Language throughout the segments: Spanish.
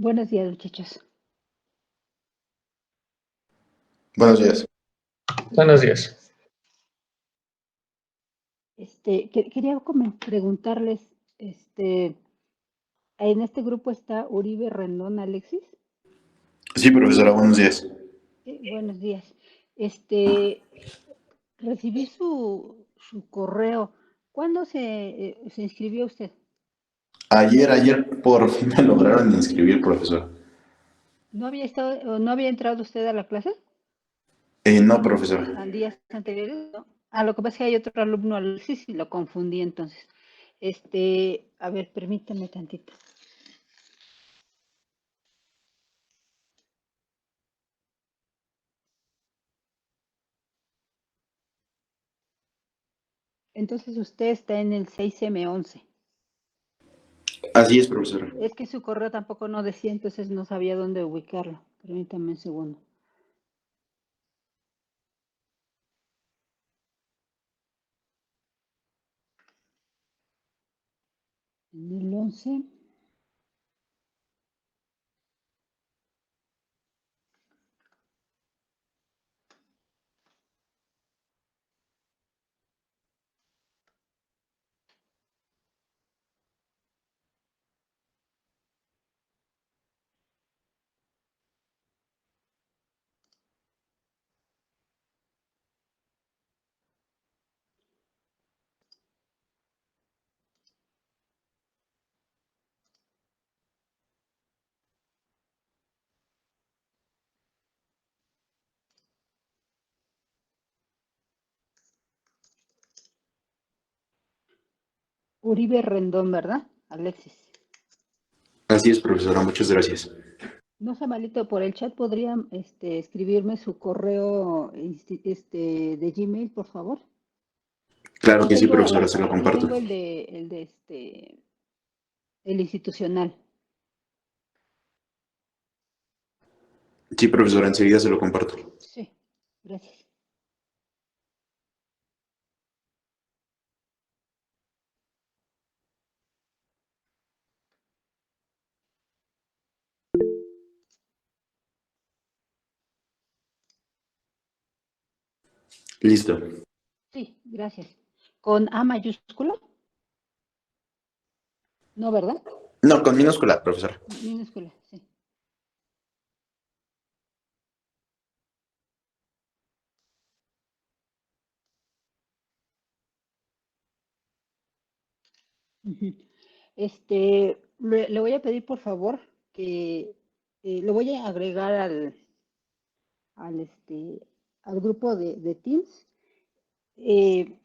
Buenos días, muchachos. Buenos días. Buenos días. Quería preguntarles, en este grupo está Uribe Rendón Alexis. Sí, profesora, buenos días. Buenos días. Este, Recibí su correo. ¿Cuándo se inscribió usted? Ayer por fin me lograron inscribir, profesor. ¿No había entrado usted a la clase? No, profesora. ¿En días anteriores? ¿No? Lo que pasa es que hay otro alumno, Alexis, y lo confundí entonces. A ver, permítame tantito. Entonces usted está en el 6M11. Así es, profesora. Es que su correo tampoco no decía, entonces no sabía dónde ubicarlo. Permítame un segundo. En el 11. Uribe Rendón, ¿verdad? Alexis. Así es, profesora, muchas gracias. No sea malito, por el chat podría escribirme su correo de Gmail, por favor. Claro Aquí que sí, tengo, profesora, se lo aquí comparto. tengo el institucional. Sí, profesora, enseguida se lo comparto. Sí, gracias. Listo. Sí, gracias. ¿Con A mayúscula? No, ¿verdad? No, con minúscula, profesora. Minúscula, sí. Ujú. Le voy a pedir por favor que lo voy a agregar al, este, al grupo de Teams. Eh,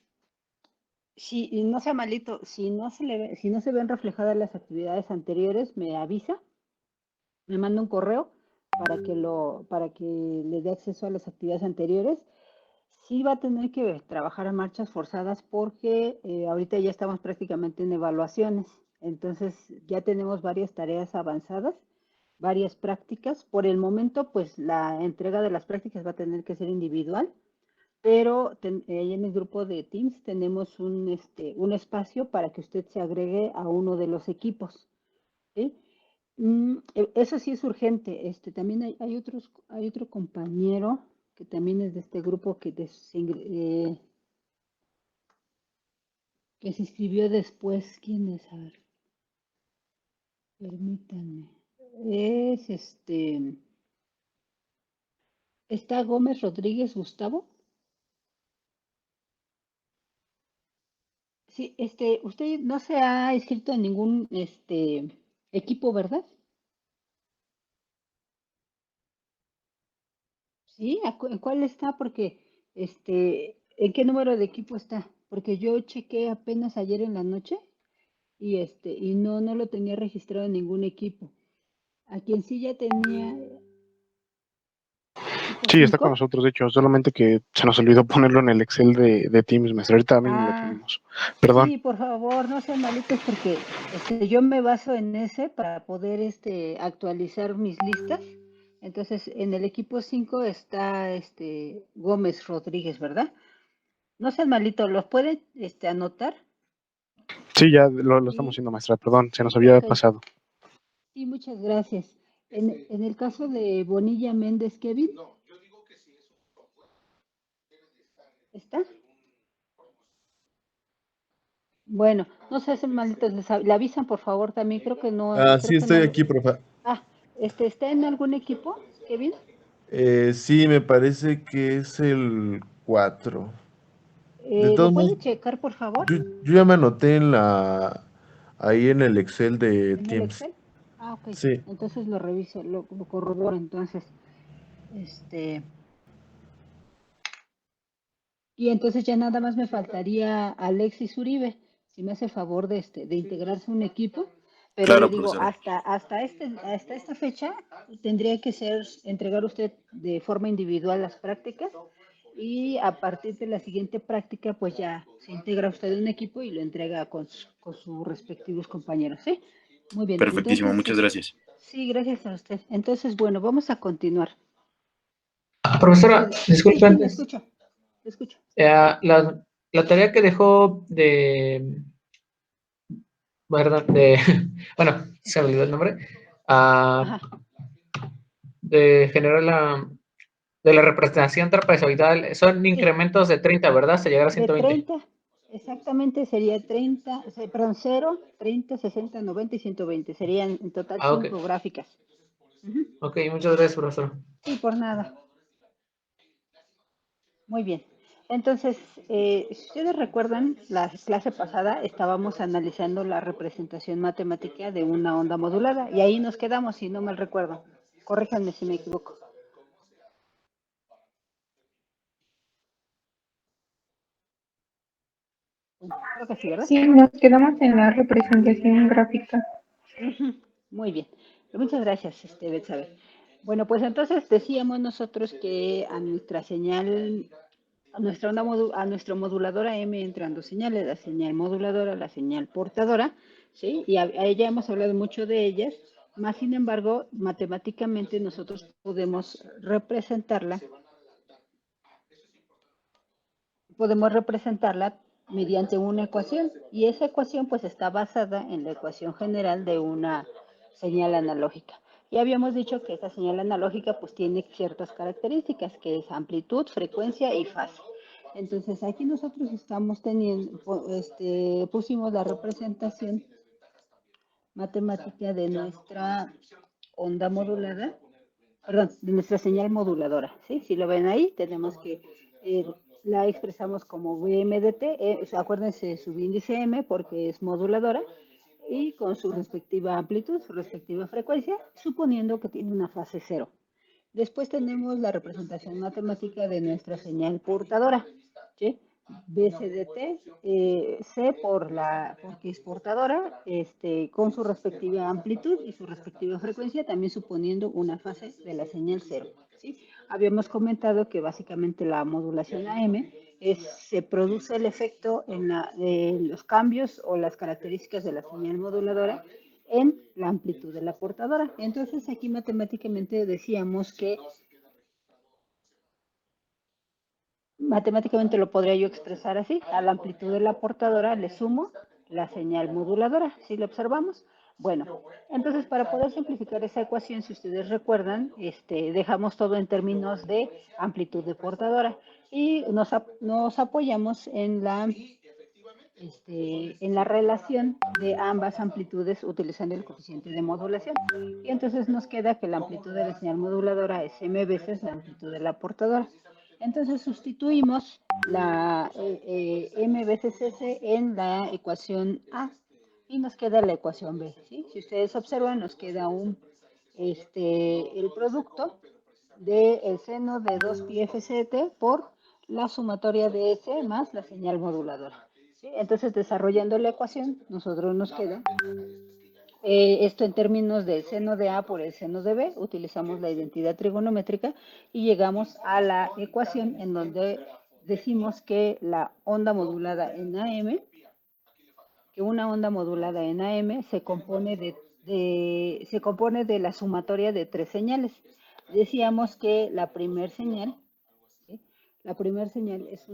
si y no sea malito, si no se ven reflejadas las actividades anteriores, me avisa, me manda un correo para que le dé acceso a las actividades anteriores. Sí va a tener que trabajar a marchas forzadas porque ahorita ya estamos prácticamente en evaluaciones. Entonces ya tenemos varias tareas avanzadas, varias prácticas. Por el momento, pues la entrega de las prácticas va a tener que ser individual, pero ahí en el grupo de Teams tenemos un espacio para que usted se agregue a uno de los equipos. ¿Sí? Eso sí es urgente. También hay otro compañero que también es de este grupo que se inscribió después. ¿Quién es? A ver, permítanme. Es está Gómez Rodríguez Gustavo. Sí, usted no se ha inscrito en ningún equipo, ¿verdad? Sí, ¿en cuál está? Porque, ¿en qué número de equipo está? Porque yo chequé apenas ayer en la noche y no lo tenía registrado en ningún equipo. A quien sí ya tenía equipo Sí, está con 5. nosotros, de hecho, solamente que se nos olvidó ponerlo en el Excel de Teams, maestra. Ahorita mismo lo Ah, ponemos. Perdón. sí, por favor, no sean malitos porque yo me baso en ese para poder actualizar mis listas. Entonces, en el equipo 5 está Gómez Rodríguez, ¿verdad? No sean malitos, ¿los pueden anotar? Sí, ya lo estamos Y haciendo, maestra. Perdón, se nos había ok, pasado. sí, muchas gracias. En el caso de Bonilla Méndez Kevin, ¿está? Bueno, no se hacen malitos, le avisan por favor también, creo que no, Sí, creo que estoy no. aquí, profe. Ah, ¿está en algún equipo, Kevin? Sí, me parece que es el 4. De ¿Lo todos modos, puede checar por favor? yo ya me anoté ahí en el Excel de ¿En el Teams. Excel? Ah, ok, Sí, entonces lo reviso, lo corroboro entonces. Este, y entonces ya nada más me faltaría Alexis Uribe, si me hace favor de integrarse a un equipo, pero le Claro, digo, profesora. hasta esta fecha tendría que entregar usted de forma individual las prácticas y a partir de la siguiente práctica, pues ya se integra usted en un equipo y lo entrega con sus respectivos compañeros, ¿sí? Muy bien, Perfectísimo, entonces, muchas gracias. sí, gracias a usted. Entonces, bueno, vamos a continuar. Profesora, disculpe Sí, le antes. escucho, le escucho. La tarea que dejó ¿verdad? Bueno, se me olvidó el nombre. Ajá. De generar de la representación trapezoidal, son Sí, incrementos de 30, ¿verdad? Hasta llegar a de 120. 30, exactamente sería 30, perdón, 0, 30, 60, 90 y 120. Serían en total Ok. 5 gráficas. Ujú. Ok, muchas gracias, profesor. Sí, por nada. Muy bien. Entonces, si ustedes recuerdan, la clase pasada estábamos analizando la representación matemática de una onda modulada y ahí nos quedamos, si no mal recuerdo. Corríjanme si me equivoco. Creo que sí, ¿verdad? Sí, nos quedamos en la representación gráfica. Ujú. Muy bien. Muchas gracias, Betsabe. Bueno, pues entonces decíamos nosotros que a nuestra señal, a nuestra moduladora M entran dos señales, la señal moduladora, la señal portadora, ¿sí? Y a ella hemos hablado mucho de ellas, más sin embargo, matemáticamente nosotros podemos representarla mediante una ecuación y esa ecuación pues está basada en la ecuación general de una señal analógica. Ya habíamos dicho que esta señal analógica pues tiene ciertas características que es amplitud, frecuencia y fase. Entonces aquí nosotros estamos teniendo, pusimos la representación matemática de nuestra onda modulada, perdón, de nuestra señal moduladora, ¿sí? Si lo ven ahí, tenemos que la expresamos como BMDT, acuérdense su índice M porque es moduladora, y con su respectiva amplitud, su respectiva frecuencia, suponiendo que tiene una fase cero. Después tenemos la representación matemática de nuestra señal portadora, ¿sí? BCDT, C porque es portadora, con su respectiva amplitud y su respectiva frecuencia, también suponiendo una fase de la señal cero, ¿sí? Habíamos comentado que básicamente la modulación AM se produce el efecto en los cambios o las características de la señal moduladora en la amplitud de la portadora. Entonces aquí matemáticamente decíamos que matemáticamente lo podría yo expresar así, a la amplitud de la portadora le sumo la señal moduladora, ¿sí lo observamos? Bueno, entonces para poder simplificar esa ecuación, si ustedes recuerdan, dejamos todo en términos de amplitud de portadora y nos apoyamos en la relación de ambas amplitudes utilizando el coeficiente de modulación. Y entonces nos queda que la amplitud de la señal moduladora es m veces la amplitud de la portadora. Entonces sustituimos la m veces s en la ecuación A y nos queda la ecuación B, ¿sí? Si ustedes observan, nos queda el producto del seno de 2pi fct por la sumatoria de S más la señal moduladora, ¿sí? Entonces, desarrollando la ecuación, nosotros nos queda esto en términos del seno de A por el seno de B, utilizamos la identidad trigonométrica y llegamos a la ecuación en donde decimos que la onda modulada en AM, que una onda modulada en AM se compone de la sumatoria de tres señales. Decíamos que la primer señal, ¿sí? La primera señal es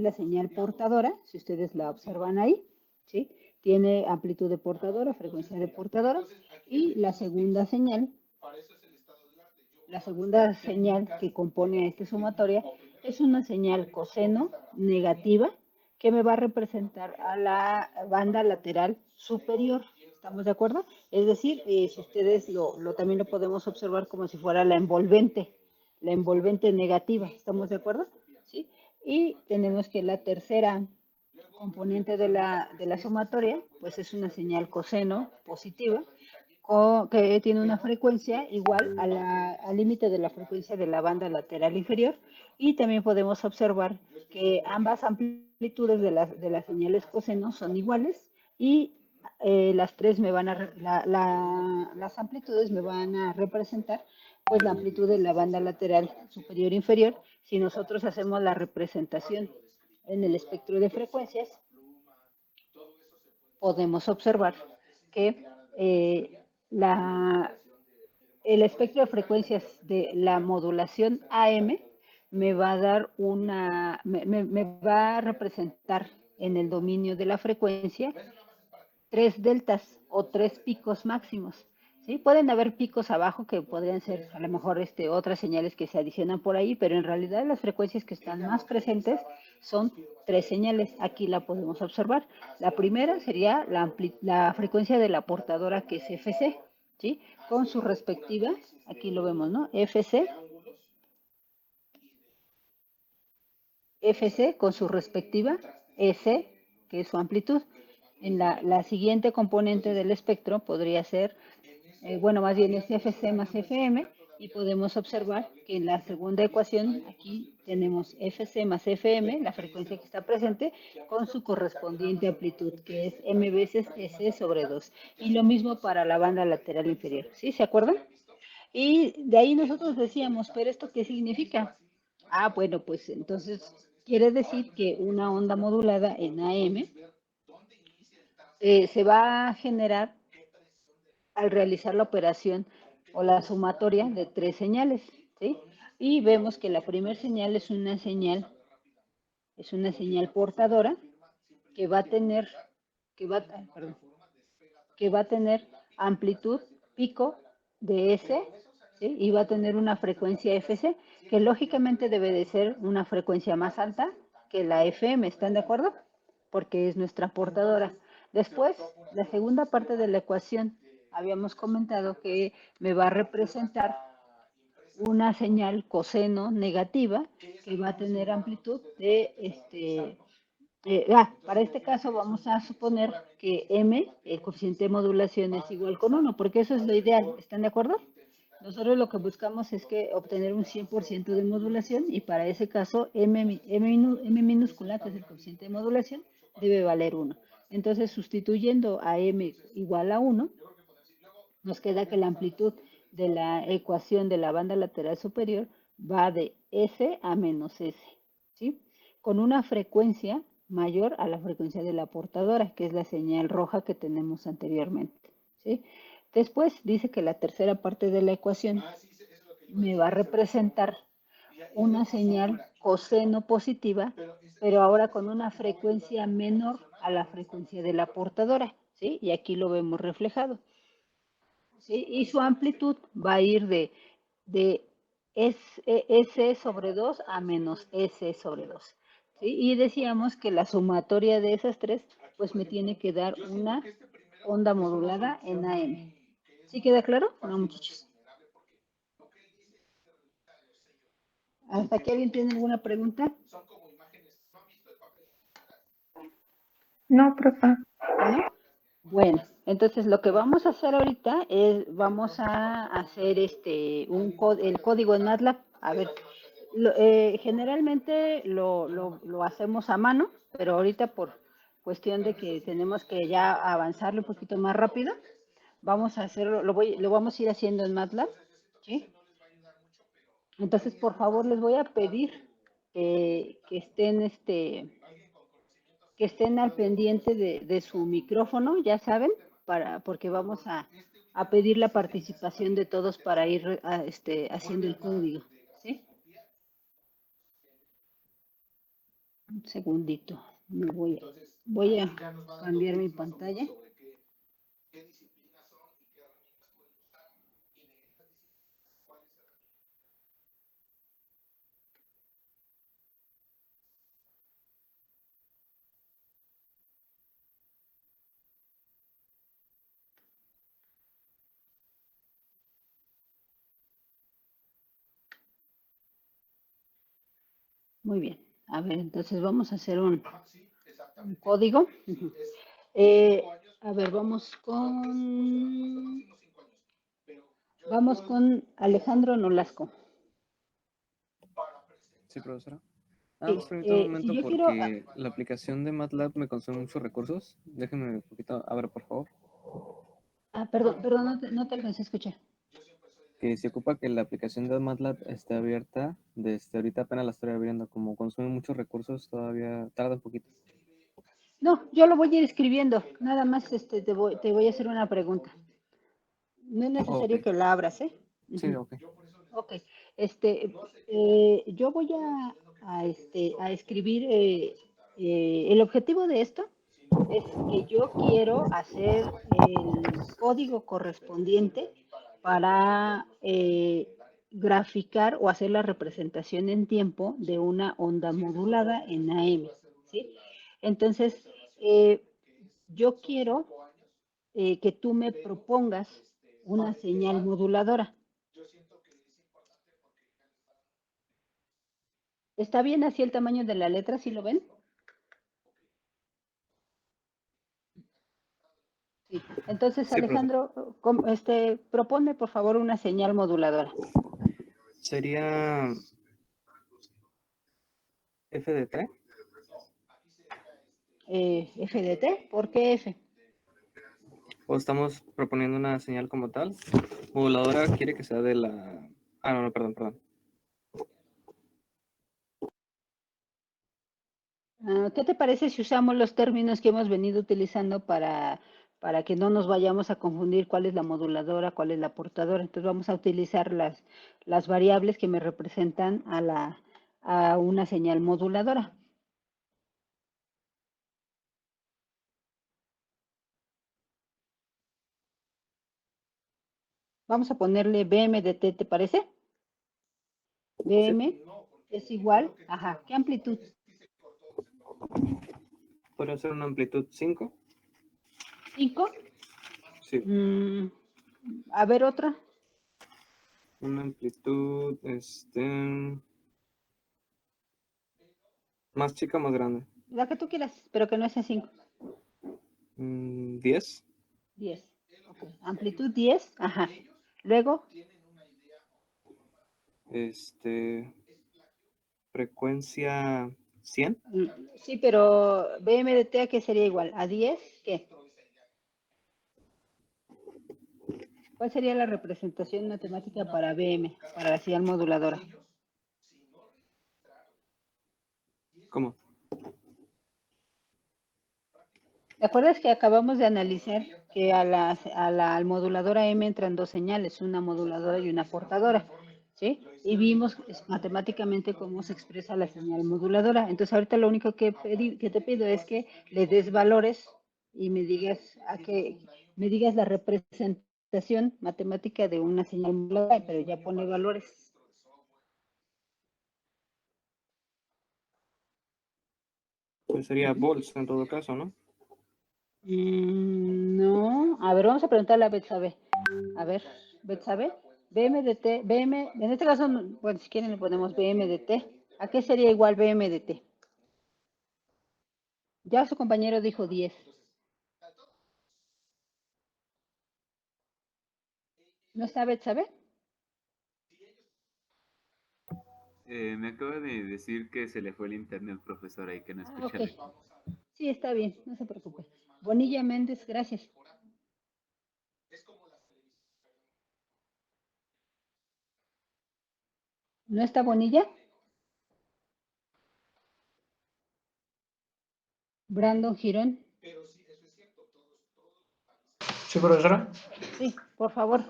la señal portadora, si ustedes la observan ahí, ¿sí? Tiene amplitud de portadora, frecuencia de portadora, y la segunda señal la segunda señal que compone a esta sumatoria es una señal coseno negativa que me va a representar a la banda lateral superior. ¿Estamos de acuerdo? Es decir, si ustedes también lo podemos observar como si fuera la envolvente negativa. ¿Estamos de acuerdo? ¿Sí? Y tenemos que la tercera componente de la sumatoria, pues es una señal coseno positiva, que tiene una frecuencia igual al límite de la frecuencia de la banda lateral inferior, y también podemos observar que ambas amplitudes de las señales coseno son iguales, y las tres las amplitudes me van a representar pues la amplitud de la banda lateral superior e inferior. Si nosotros hacemos la representación en el espectro de frecuencias, podemos observar que el espectro de frecuencias de la modulación AM me va a dar me va a representar en el dominio de la frecuencia 3 deltas o 3 picos máximos. ¿Sí? Pueden haber picos abajo que podrían ser a lo mejor otras señales que se adicionan por ahí, pero en realidad las frecuencias que están más presentes son 3 señales. Aquí la podemos observar. La primera sería la frecuencia de la portadora, que es FC, ¿sí? Con su respectiva, aquí lo vemos, ¿no? FC con su respectiva S, que es su amplitud. En la siguiente componente del espectro podría ser, más bien es FC más FM, y podemos observar que en la segunda ecuación aquí tenemos FC más FM, la frecuencia que está presente, con su correspondiente amplitud, que es M veces S sobre 2. Y lo mismo para la banda lateral inferior. ¿Sí? ¿Se acuerdan? Y de ahí nosotros decíamos, ¿pero esto qué significa? Bueno, pues entonces quiere decir que una onda modulada en AM se va a generar al realizar la operación o la sumatoria de 3 señales, ¿sí? Y vemos que la primera señal es una señal portadora que va a tener, que va a tener amplitud pico de S, ¿sí? Y va a tener una frecuencia FC, que lógicamente debe de ser una frecuencia más alta que la FM, ¿están de acuerdo? Porque es nuestra portadora. Después, la segunda parte de la ecuación, habíamos comentado que me va a representar una señal coseno negativa que va a tener amplitud de para este caso vamos a suponer que M, el coeficiente de modulación, es igual con 1, porque eso es lo ideal. ¿Están de acuerdo? Nosotros lo que buscamos es obtener un 100% de modulación, y para ese caso M minúscula, que es el coeficiente de modulación, debe valer 1. Entonces, sustituyendo a M igual a 1, nos queda que la amplitud de la ecuación de la banda lateral superior va de S a menos S, ¿sí? Con una frecuencia mayor a la frecuencia de la portadora, que es la señal roja que tenemos anteriormente, ¿sí? Después dice que la tercera parte de la ecuación me va a representar una señal coseno positiva, pero ahora con una frecuencia menor a la frecuencia de la portadora, ¿sí? Y aquí lo vemos reflejado, ¿sí? Y su amplitud va a ir de S sobre 2 a menos S sobre 2. ¿Sí? Y decíamos que la sumatoria de esas tres, pues me tiene que dar una onda modulada en AM. ¿Sí queda claro? No, muchachos. ¿Hasta aquí alguien tiene alguna pregunta? No, profe. ¿No? Bueno, entonces lo que vamos a hacer ahorita es, vamos a hacer el código en MATLAB. A ver, generalmente lo hacemos a mano, pero ahorita por cuestión de que tenemos que ya avanzarlo un poquito más rápido, vamos a hacerlo, lo vamos a ir haciendo en MATLAB, ¿sí? Entonces, por favor, les voy a pedir que estén al pendiente de su micrófono, ya saben, porque vamos a pedir la participación de todos para ir haciendo el código, ¿sí? Un segundito, voy a cambiar mi pantalla. Muy bien. A ver, entonces vamos a hacer un código. A ver, vamos con Alejandro Nolasco. Sí, profesora. Sí, Pues permítame un si momento yo quiero, porque la aplicación de MATLAB me consume muchos recursos. Déjenme un poquito, a ver, por favor. perdón, no te alcancé a escuchar. Que se ocupa que la aplicación de MATLAB esté abierta. Desde ahorita apenas la estoy abriendo. Como consume muchos recursos, todavía tarda un poquito. No, yo lo voy a ir escribiendo. Nada más te voy a hacer una pregunta. No es necesario Ok. que la abras, ¿eh? Sí, Ujú. ok. Ok. Yo voy a escribir. El objetivo de esto es que yo quiero hacer el código correspondiente para graficar o hacer la representación en tiempo de una onda modulada en AM, ¿sí? Entonces, eh, yo quiero que tú me propongas una señal moduladora. ¿Está bien así el tamaño de la letra? ¿Sí lo ven? Sí. Entonces, Sí, profesor. Alejandro, propone por favor una señal moduladora. Sería F de T. F de T, ¿por qué F? O estamos proponiendo una señal como tal. Moduladora quiere que sea de la... Ah, no, perdón. ¿Qué te parece si usamos los términos que hemos venido utilizando para que no nos vayamos a confundir cuál es la moduladora, cuál es la portadora? Entonces vamos a utilizar las variables que me representan a una señal moduladora. Vamos a ponerle BM de T, ¿te parece? BM es igual, ajá, ¿qué amplitud? Podría ser una amplitud 5. 5. Sí. A ver otra. Una amplitud, más chica, más grande. La que tú quieras, pero que no sea 5. 10. 10. Okay. Amplitud 10, ajá. Luego, Frecuencia 100. sí, pero BMDT, ¿a qué sería igual? ¿A 10? ¿Qué? ¿Cuál sería la representación matemática para BM, para la señal moduladora? ¿Cómo? ¿Te acuerdas que acabamos de analizar que al moduladora M entran dos señales, una moduladora y una portadora? ¿Sí? Y vimos matemáticamente cómo se expresa la señal moduladora. Entonces ahorita lo único que te pido es que le des valores y me digas la representación matemática de una señal moduladora, pero ya pone valores. Pues sería volts en todo caso, ¿no? No, a ver, vamos a preguntarle a Betsabe. A ver, Betsabe, BMDT, en este caso, bueno, si quieren le ponemos BMDT. ¿A qué sería igual BMDT? Ya su compañero dijo 10. ¿No está Betsabe? Me acaba de decir que se le fue el internet, profesora, y que no escucha Ok. la clase. Sí, está bien, no se preocupe. Bonilla Méndez, gracias. ¿No está Bonilla? Brandon Girón. Sí, profesora. Sí, por favor.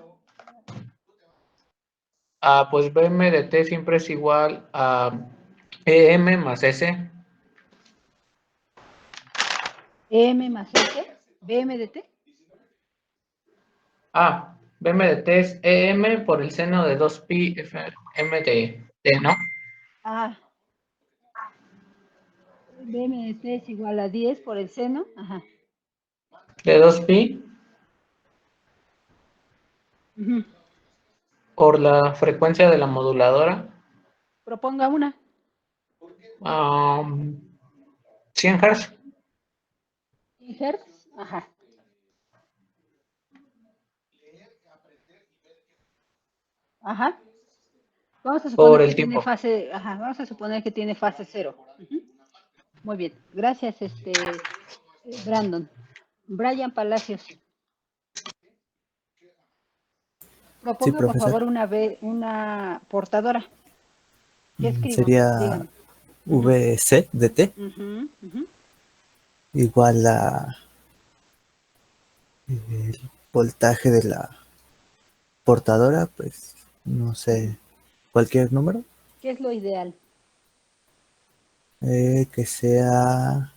Pues BM de T siempre es igual a EM más S. EM más S, BMDT. BM de T es EM por el seno de 2pi FM de T, ¿no? BMDT es igual a 10 por el seno. Ajá. De 2pi por la frecuencia de la moduladora. Proponga una. 100 Hz. Hertz, ajá. Ajá. Vamos a Por suponer el que tiene tiempo. fase, ajá, vamos a suponer que tiene fase 0. Muy bien, gracias, Brandon. Brian Palacios, Sí, proponga por profesor. favor una portadora. ¿Qué escribo? Sería Dígame. Ujú, VC de T ujú, ujú. igual a el voltaje de la portadora, pues no sé, cualquier número ¿Qué es lo ideal? que sea,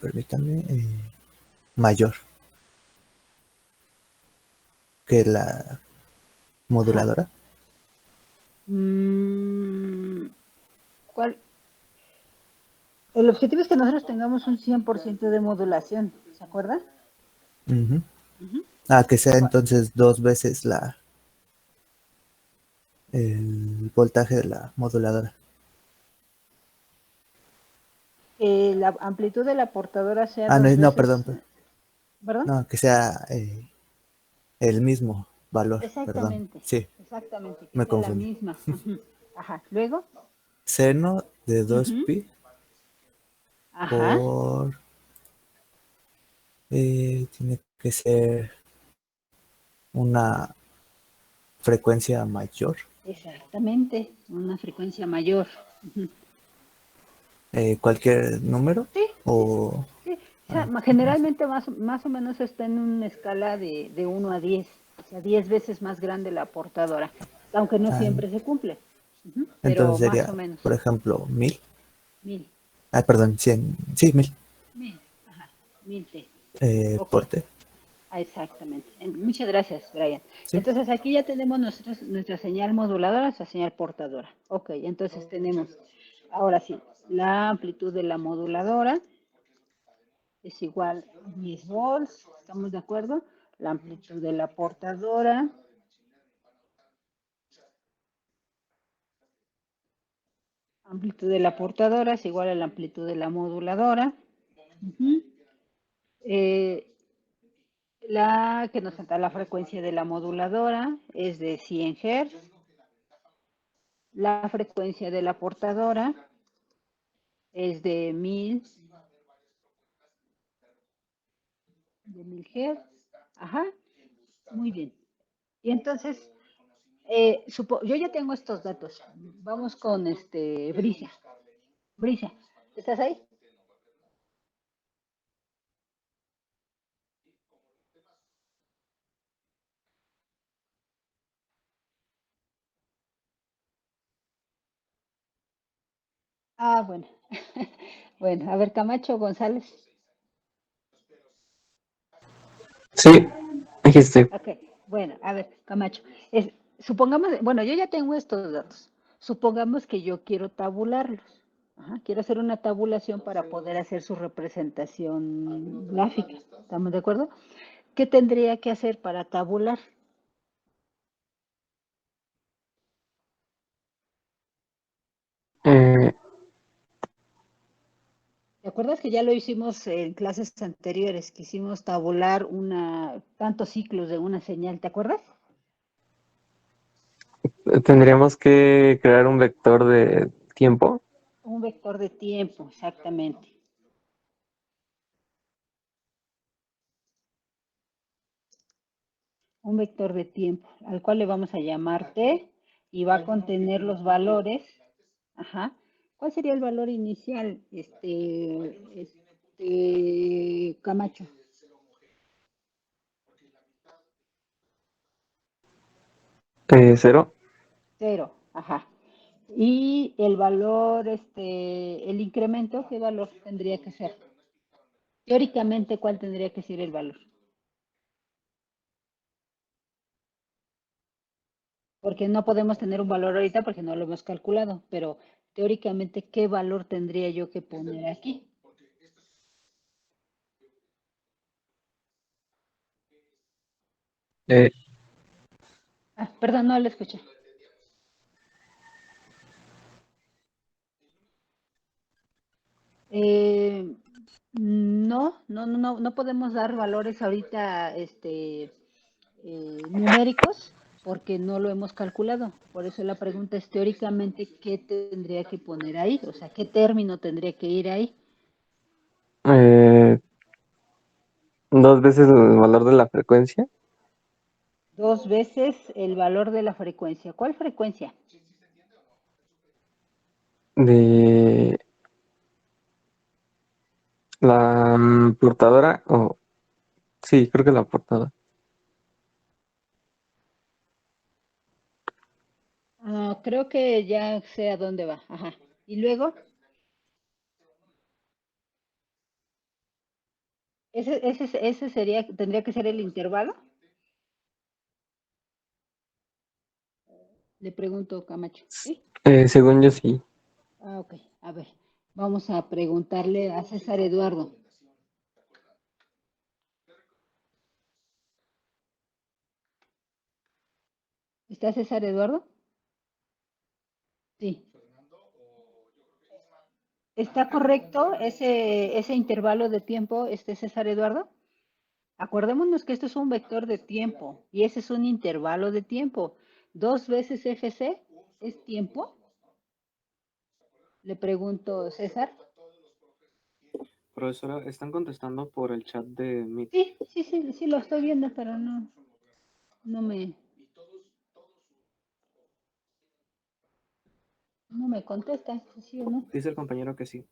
permítame, mayor que la Ajá. moduladora. Mm, ¿cuál? El objetivo es que nosotros tengamos un 100% de modulación, ¿se acuerda? Ujú. Ujú. Que sea entonces 2 veces el voltaje de la moduladora. La amplitud de la portadora sea No, dos no, veces, perdón, ¿perdón? no, que sea el mismo valor, perdón. Exactamente, Sí, exactamente, que me sea la confundí. misma. Ujú. Ajá, luego, Seno de 2 ujú. pi Ajá, por, tiene que ser una frecuencia mayor. exactamente, una frecuencia mayor. Ujú. Cualquier número Sí, sí, sí, o sí. O sea, ah, generalmente más o menos está en una escala de 1 a 10, o sea, 10 veces más grande la portadora, aunque no ah, siempre se cumple, pero entonces más sería, o menos, por ejemplo, 1000. 1000, Perdón, 100. Sí, 1000 1000, ajá, 1000T. Ok, por T. exactamente. Muchas gracias, Brian. Sí. Entonces aquí ya tenemos nuestra señal moduladora, nuestra señal portadora. Ok, entonces tenemos, ahora sí, la amplitud de la moduladora es igual a 10 volts, ¿estamos de acuerdo? La amplitud de la portadora es igual a la amplitud de la moduladora. Ujú. Eh, la que nos da la frecuencia de la moduladora es de 100 Hz. La frecuencia de la portadora es de 1000 Hz. Ajá, muy bien. Y entonces, yo ya tengo estos datos. Vamos con Brisa. Brisa, ¿estás ahí? Ah, bueno. Bueno, a ver, Camacho González. Sí, aquí estoy. Ok, bueno, a ver, Camacho. Supongamos, bueno, yo ya tengo estos datos. Supongamos que yo quiero tabularlos. Ajá, quiero hacer una tabulación para poder hacer su representación gráfica. ¿Estamos de acuerdo? ¿Qué tendría que hacer para tabular? Eh, ¿Te acuerdas que ya lo hicimos en clases anteriores? Que hicimos tabular tantos ciclos de una señal, ¿te acuerdas? Tendríamos que crear un vector de tiempo. Un vector de tiempo, exactamente. Un vector de tiempo, al cual le vamos a llamar t y va a contener los valores. Ajá. ¿Cuál sería el valor inicial, Camacho? Cero. Cero, ajá. Y el valor, el incremento, ¿qué valor tendría que ser? Teóricamente, ¿cuál tendría que ser el valor? Porque no podemos tener un valor ahorita porque no lo hemos calculado, pero teóricamente, ¿qué valor tendría yo que poner aquí? Eh, Perdón, no lo escuché. no podemos dar valores ahorita numéricos porque no lo hemos calculado. Por eso la pregunta es teóricamente qué tendría que poner ahí, o sea, qué término tendría que ir ahí. 2 veces el valor de la frecuencia 2 veces el valor de la frecuencia. ¿Cuál frecuencia? de la portadora, o sí, creo que la portadora. Creo que ya sé a dónde va. Ajá. Y luego, ese sería, tendría que ser el intervalo. Le pregunto, Camacho. ¿Sí? Según yo sí. Ok. A ver, vamos a preguntarle a César Eduardo. ¿Está César Eduardo? Sí. ¿Está correcto ese intervalo de tiempo, César Eduardo? Acordémonos que esto es un vector de tiempo y ese es un intervalo de tiempo. 2 veces FC es tiempo. Le pregunto, César. Profesora, están contestando por el chat de Meet. Sí, lo estoy viendo, pero no me contesta, ¿sí o no? Dice el compañero que sí.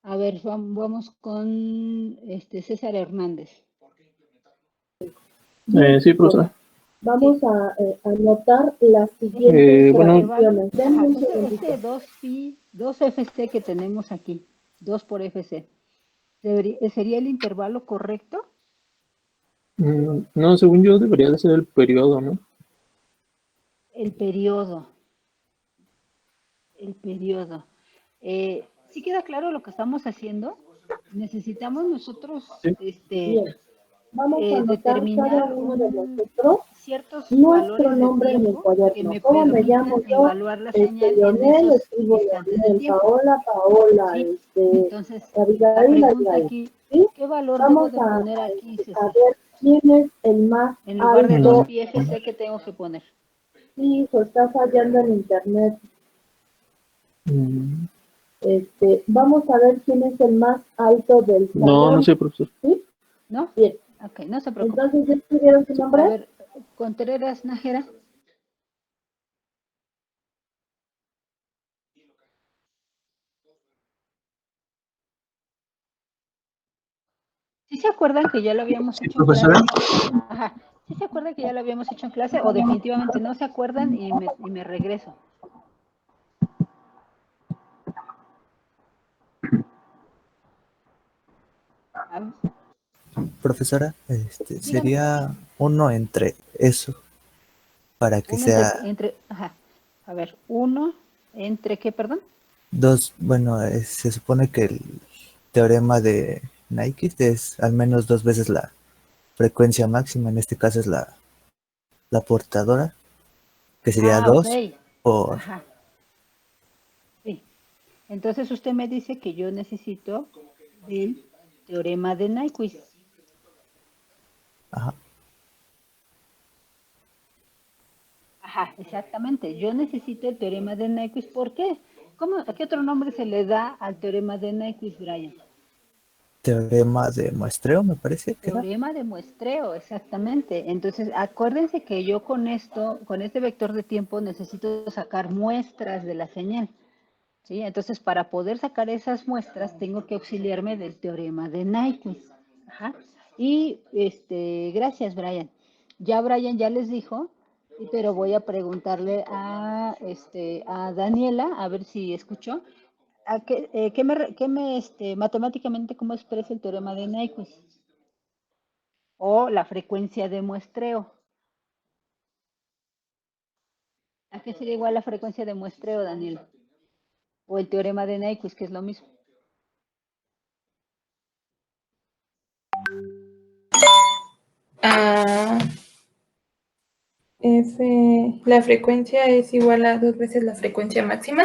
A ver, vamos con César Hernández. Sí, profesora. Vamos a anotar las siguientes opciones. Este 2pi, 2FC que tenemos aquí, 2 por FC, ¿sería el intervalo correcto? No, según yo debería de ser el periodo, ¿no? El periodo. ¿Sí queda claro lo que estamos haciendo? Necesitamos nosotros determinar ciertos valores de tiempo que me permitan evaluar la señal en esos instantes de tiempo. ¿Sí? Entonces, la pregunta aquí, ¿qué valor debo de poner aquí, César? En lugar de 2pi FC, ¿qué tengo que poner? Sí, hijo, está fallando el internet. Vamos a ver quién es el más alto del salón. No sé, profesor. ¿Sí? ¿No? Bien. Ok, no se preocupe. Entonces, ¿ya escribieron su nombre? A ver, Contreras Nájera. ¿Sí se acuerdan que ya lo habíamos hecho en clase? Ajá. ¿Sí se acuerdan que ya lo habíamos hecho en clase o definitivamente no se acuerdan y me regreso? Profesora, sería uno entre eso, para que sea Ajá. A ver, 1 entre ¿qué, perdón? 2. Bueno, se supone que el teorema de Nyquist es al menos 2 veces la frecuencia máxima, en este caso es la portadora, que sería 2 ok. por... Ajá. Sí. Entonces usted me dice que yo necesito el teorema de Nyquist. Ajá. Ajá, exactamente. Yo necesito el teorema de Nyquist. ¿Por qué? ¿A qué otro nombre se le da al teorema de Nyquist, Brian? Teorema de muestreo, me parece que era. Teorema de muestreo, exactamente. Entonces, acuérdense que yo con este vector de tiempo, necesito sacar muestras de la señal. ¿Sí? Entonces, para poder sacar esas muestras, tengo que auxiliarme del teorema de Nyquist. Ajá. Y gracias, Brian. Ya Brian ya les dijo, pero voy a preguntarle a Daniela, a ver si escuchó. Matemáticamente, ¿cómo expresa el teorema de Nyquist? O la frecuencia de muestreo. ¿A qué sería igual la frecuencia de muestreo, Daniel? O el teorema de Nyquist, que es lo mismo. es la frecuencia es igual a 2 veces la frecuencia máxima.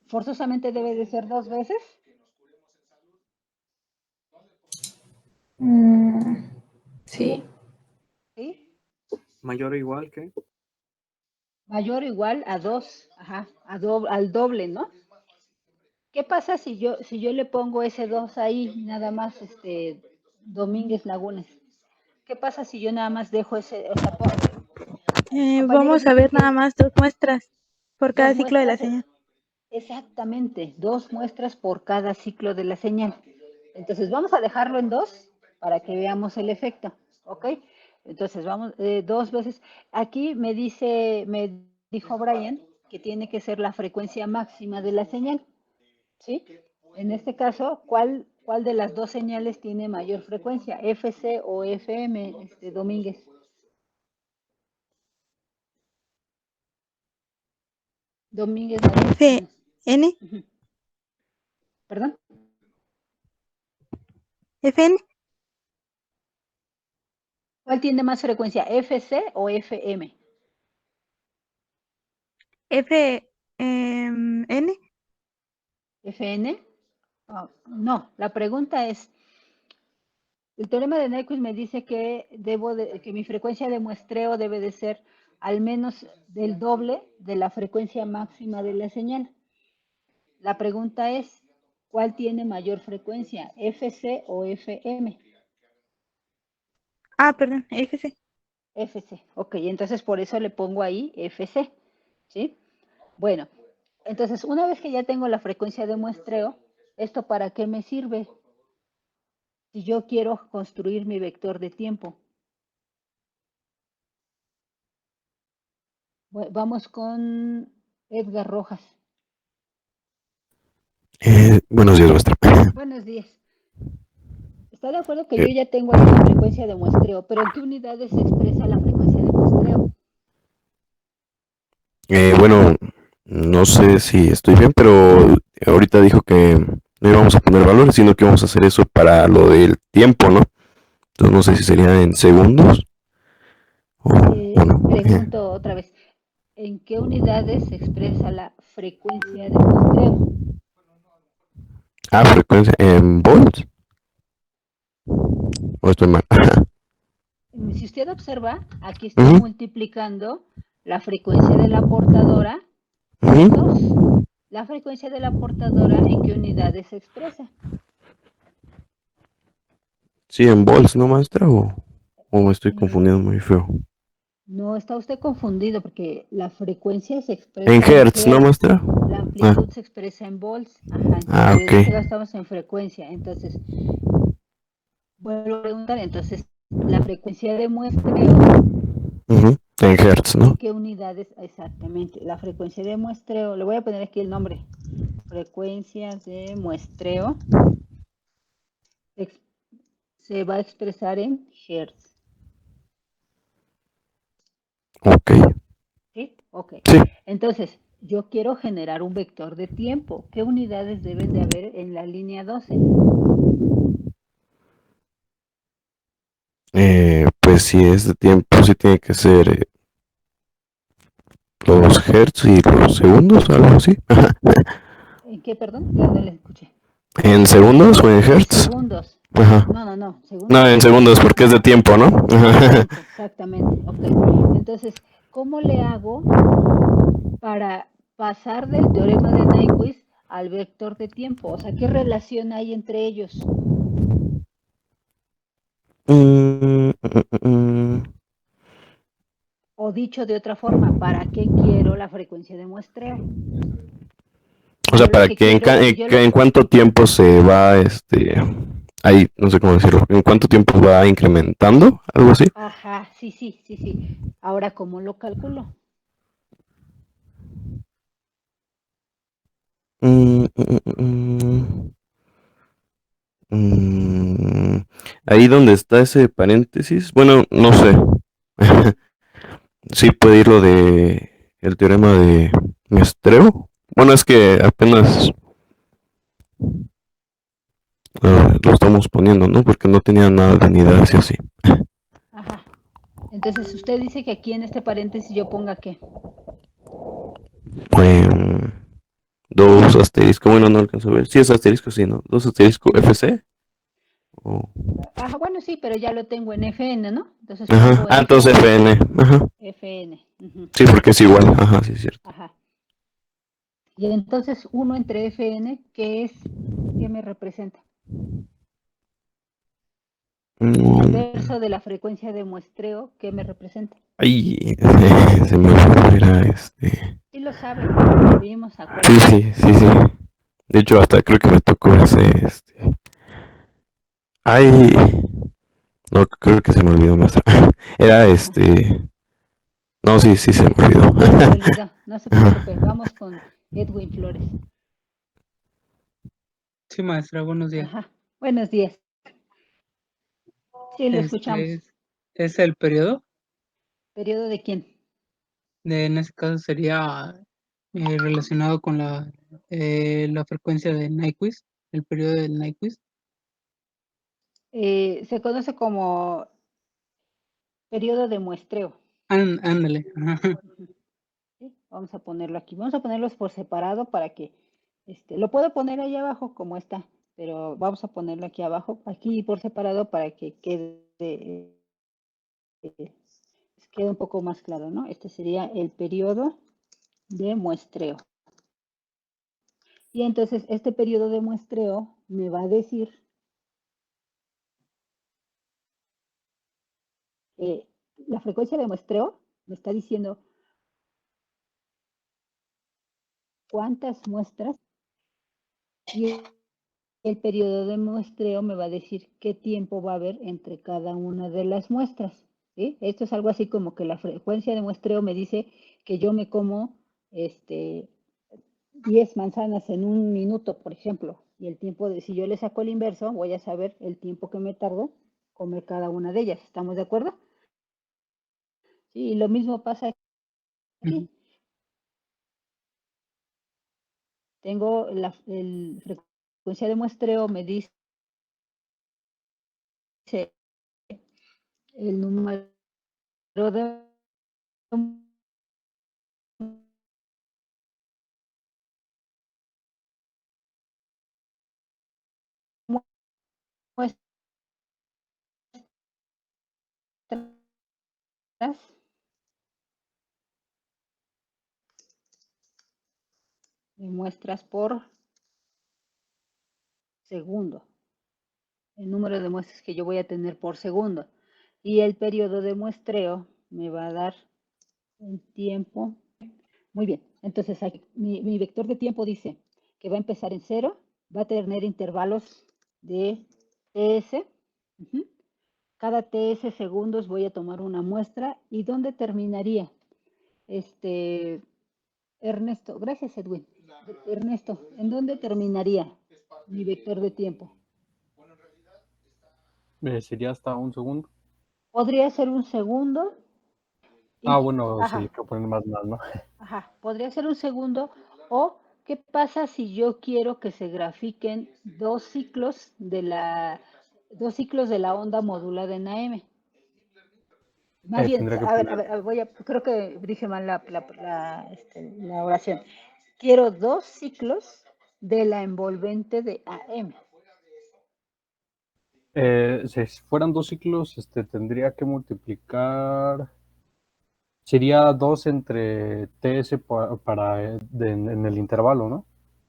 ¿Forzosamente debe de ser 2 veces? Sí. ¿Sí? Mayor o igual que. Mayor o igual a 2, ajá, al doble, ¿no? ¿Qué pasa si yo le pongo ese 2 ahí, nada más, Domínguez Lagunes? ¿Qué pasa si yo nada más dejo ese, o sea, compañeros Vamos a dicen ver que nada más 2 muestras por cada dos ciclo de la muestras, señal. exactamente, 2 muestras por cada ciclo de la señal. Entonces vamos a dejarlo en 2 para que veamos el efecto, ¿ok? Entonces vamos 2 veces. Aquí me dijo Brian que tiene que ser la frecuencia máxima de la señal, ¿sí? En este caso, ¿cuál de las dos señales tiene mayor frecuencia? ¿FC o FM, Domínguez? Domínguez Lagunes. FN. ¿Perdón? FN. ¿Cuál tiene más frecuencia, FC o FM? FN. ¿FN? Oh, no, la pregunta es, el teorema de Nyquist me dice que que mi frecuencia de muestreo debe de ser al menos del doble de la frecuencia máxima de la señal. La pregunta es, ¿cuál tiene mayor frecuencia, FC o FM? Perdón, FC. FC, ok, entonces por eso le pongo ahí FC, ¿sí? Bueno, entonces una vez que ya tengo la frecuencia de muestreo, ¿esto para qué me sirve? Si yo quiero construir mi vector de tiempo. Vamos con Edgar Rojas. Buenos días, maestra. Buenos días. Está de acuerdo que yo ya tengo ahí la frecuencia de muestreo, pero ¿en qué unidades se expresa la frecuencia de muestreo? Bueno, no sé si estoy bien, pero ahorita dijo que no íbamos a poner valores, sino que íbamos a hacer eso para lo del tiempo, ¿no? Entonces no sé si sería en segundos o no. Pregunto otra vez, ¿en qué unidades se expresa la frecuencia de muestreo? Frecuencia en volts. ¿O estoy mal? Si usted observa, aquí estoy multiplicando la frecuencia de la portadora por 2. La frecuencia de la portadora, ¿en qué unidades se expresa? Sí, en volts, ¿no, maestra? ¿O me estoy confundiendo muy feo? No, está usted confundido porque la frecuencia se expresa en hertz, ¿no, maestra? La amplitud se expresa en volts. Ajá, ok. en este caso estamos en frecuencia. Entonces, vuelvo a preguntar, entonces, la frecuencia de muestreo. En hertz, ¿no? ¿En qué unidades? Exactamente. La frecuencia de muestreo, le voy a poner aquí el nombre. Frecuencia de muestreo se va a expresar en hertz. Ok. ¿Sí? Ok. Sí. Entonces, yo quiero generar un vector de tiempo. ¿Qué unidades deben de haber en la línea 12? Pues si es de tiempo, sí tiene que ser los hertz y los segundos, algo así. ¿En qué, perdón? Ya no le escuché. ¿En segundos o en hertz? Segundos. Ajá. No. Segundos. No, en segundos porque es de tiempo, ¿no? Exactamente. Ok. Entonces, ¿cómo le hago para pasar del teorema de Nyquist al vector de tiempo? O sea, ¿qué relación hay entre ellos? O dicho de otra forma, ¿para qué quiero la frecuencia de muestreo? O sea, para que en cuánto tiempo se va, ahí, no sé cómo decirlo, en cuánto tiempo va incrementando, algo así. Ajá, sí. Ahora, ¿cómo lo calculo? Ahí donde está ese paréntesis, bueno, no sé. Sí puede ir lo de el teorema de muestreo. Bueno, es que apenas lo estamos poniendo, ¿no? Porque no tenía nada de unidades y así. Ajá. Entonces usted dice que aquí en este paréntesis yo ponga ¿qué? Dos asterisco, bueno, no alcanzo a ver. Sí, es asterisco, sí, ¿no? Dos asterisco FC. O- Ajá, bueno, sí, pero ya lo tengo en FN, ¿no? Entonces Ajá. pongo Ah, entonces FN. Ajá. FN. Ujú. Sí, porque es igual. Ajá, sí, es cierto. Ajá. Y entonces 1 entre FN, ¿qué me representa? El inverso de la frecuencia de muestreo, ¿qué me representa? Ay, se me olvidó, era este. Sí lo saben, lo vimos, Sí, acuérdense. sí. De hecho, hasta creo que me tocó ese, Ay, no, creo que se me olvidó más. Era No, sí, se me olvidó. Se le olvidó, no se preocupe. Vamos con Edwin Flores. Sí, maestra, buenos días. Ajá, buenos días. Sí, lo escuchamos. ¿Es el periodo? ¿Periodo de quién? En este caso sería relacionado con la frecuencia de Nyquist, el periodo del Nyquist. Se conoce como periodo de muestreo. Ándale. Ajá. ¿Sí? Vamos a ponerlo aquí. Vamos a ponerlos por separado para que, lo puedo poner ahí abajo como está, pero vamos a ponerlo aquí abajo, aquí por separado para que quede un poco más claro, ¿no? Este sería el periodo de muestreo. Y entonces este periodo de muestreo me va a decir la frecuencia de muestreo me está diciendo cuántas muestras y el periodo de muestreo me va a decir qué tiempo va a haber entre cada una de las muestras. ¿Sí? Esto es algo así como que la frecuencia de muestreo me dice que yo me como 10 manzanas en un minuto, por ejemplo, y el tiempo si yo le saco el inverso, voy a saber el tiempo que me tardo comer cada una de ellas. ¿Estamos de acuerdo? Sí, y lo mismo pasa aquí. Tengo la frecuencia de muestreo, me dice el número de muestras y muestras por segundo. El número de muestras que yo voy a tener por segundo. Y el periodo de muestreo me va a dar el tiempo. Muy bien, entonces aquí, mi vector de tiempo dice que va a empezar en 0, va a tener intervalos de TS. Cada TS segundos voy a tomar una muestra. ¿Y dónde terminaría? Ernesto, gracias Edwin. Ernesto, ¿en dónde terminaría mi vector de tiempo? Sería hasta un segundo. Podría ser un segundo. Bueno, Ajá. sí, hay que poner más, ¿no? Ajá, podría ser un segundo. O, ¿qué pasa si yo quiero que se grafiquen dos ciclos de la onda modulada en AM? Más bien, Tendría que a ver, poner. creo que dije mal la oración. Quiero dos ciclos de la envolvente de AM. Si fueran dos ciclos, tendría que multiplicar. Sería 2 entre TS en el intervalo, ¿no?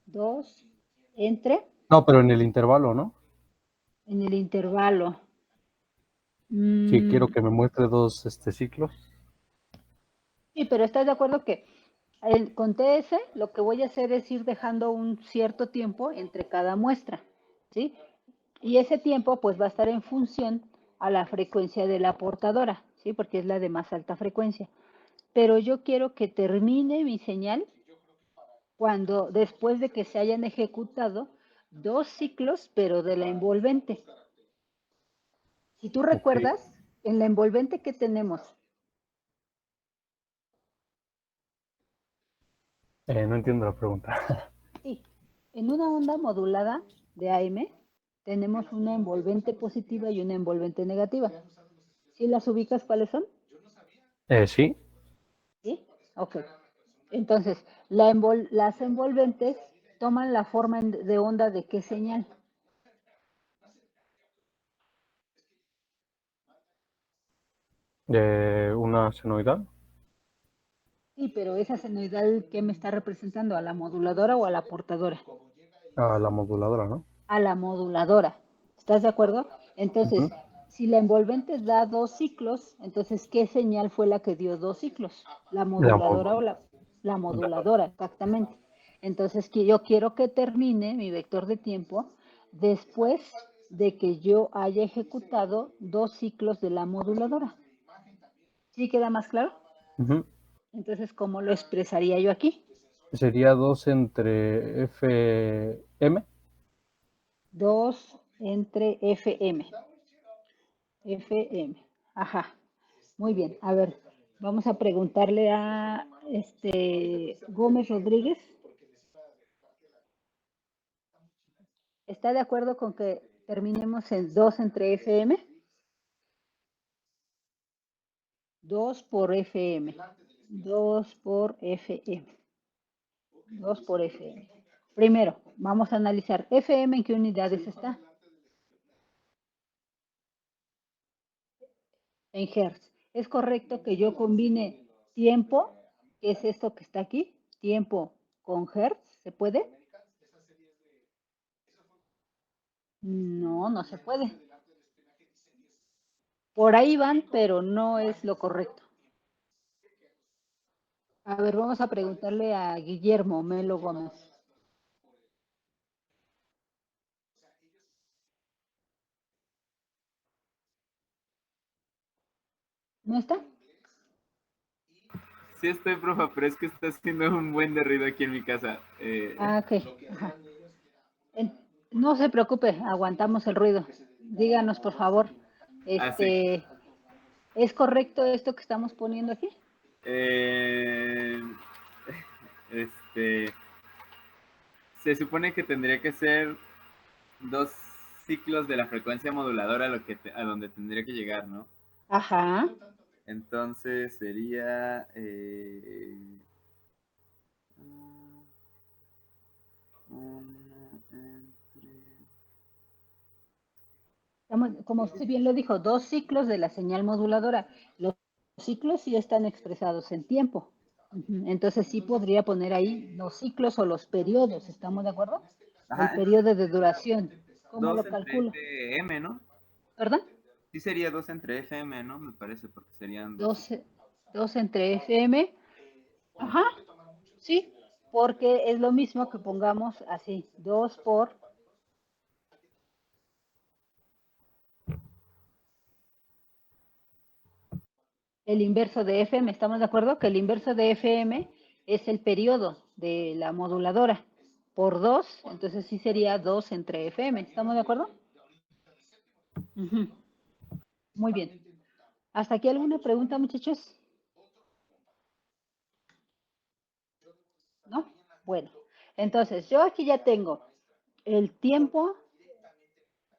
2 entre. No, pero en el intervalo, ¿no? En el intervalo. Sí, quiero que me muestre dos ciclos. Sí, pero ¿estás de acuerdo que con TS lo que voy a hacer es ir dejando un cierto tiempo entre cada muestra, ¿sí? Y ese tiempo pues va a estar en función a la frecuencia de la portadora, ¿sí? Porque es la de más alta frecuencia. Pero yo quiero que termine mi señal cuando después de que se hayan ejecutado dos ciclos, pero de la envolvente. Si tú recuerdas, en la envolvente que tenemos. No entiendo la pregunta. Sí, en una onda modulada de AM tenemos una envolvente positiva y una envolvente negativa. ¿Sí las ubicas cuáles son? Sí. ¿Sí? Ok. Entonces, las envolventes toman la forma de onda de qué señal. Una senoidal. Sí, pero esa senoidal, ¿qué me está representando? ¿A la moduladora o a la portadora? A la moduladora, ¿no? A la moduladora. ¿Estás de acuerdo? Entonces, Ujú. si la envolvente da 2 ciclos, entonces, ¿qué señal fue la que dio 2 ciclos? ¿La La moduladora o la moduladora? Exactamente. Entonces, que yo quiero que termine mi vector de tiempo después de que yo haya ejecutado 2 ciclos de la moduladora. ¿Sí queda más claro? Ujú. Entonces, ¿cómo lo expresaría yo aquí? Sería 2 entre FM. 2 entre FM. FM. Ajá. Muy bien. A ver, vamos a preguntarle a Gómez Rodríguez. ¿Está de acuerdo con que terminemos en 2 entre FM? 2 por FM. 2 por FM. 2 por FM. Primero, vamos a analizar FM en qué unidades está. En Hertz. ¿Es correcto que yo combine tiempo, que es esto que está aquí, tiempo con Hertz? ¿Se puede? No, no se puede. Por ahí van, pero no es lo correcto. A ver, vamos a preguntarle a Guillermo Melo Gómez. ¿No está? Sí estoy, profe, pero es que está haciendo un buen de ruido aquí en mi casa. Ah, ok. Ajá. No se preocupe, aguantamos el ruido. Díganos, por favor, Sí. ¿es correcto esto que estamos poniendo aquí? Se supone que tendría que ser 2 ciclos de la frecuencia moduladora a donde tendría que llegar, ¿no? Ajá. Entonces sería Como usted bien lo dijo, 2 ciclos de la señal moduladora. Los ciclos sí están expresados en tiempo. Entonces sí podría poner ahí los ciclos o los periodos, ¿estamos de acuerdo? El Ajá, periodo de duración. ¿Cómo 2 lo entre calculo? FM, ¿no? ¿Perdón? Sí sería 2 entre FM, ¿no? Me parece, porque serían 2. 2 entre FM. Ajá, sí, porque es lo mismo que pongamos así, 2 por el inverso de FM. ¿Estamos de acuerdo? Que el inverso de FM es el periodo de la moduladora por 2, entonces sí sería 2 entre FM. ¿Estamos de acuerdo? Muy bien. ¿Hasta aquí alguna pregunta, muchachos? ¿No? Bueno, entonces yo aquí ya tengo el tiempo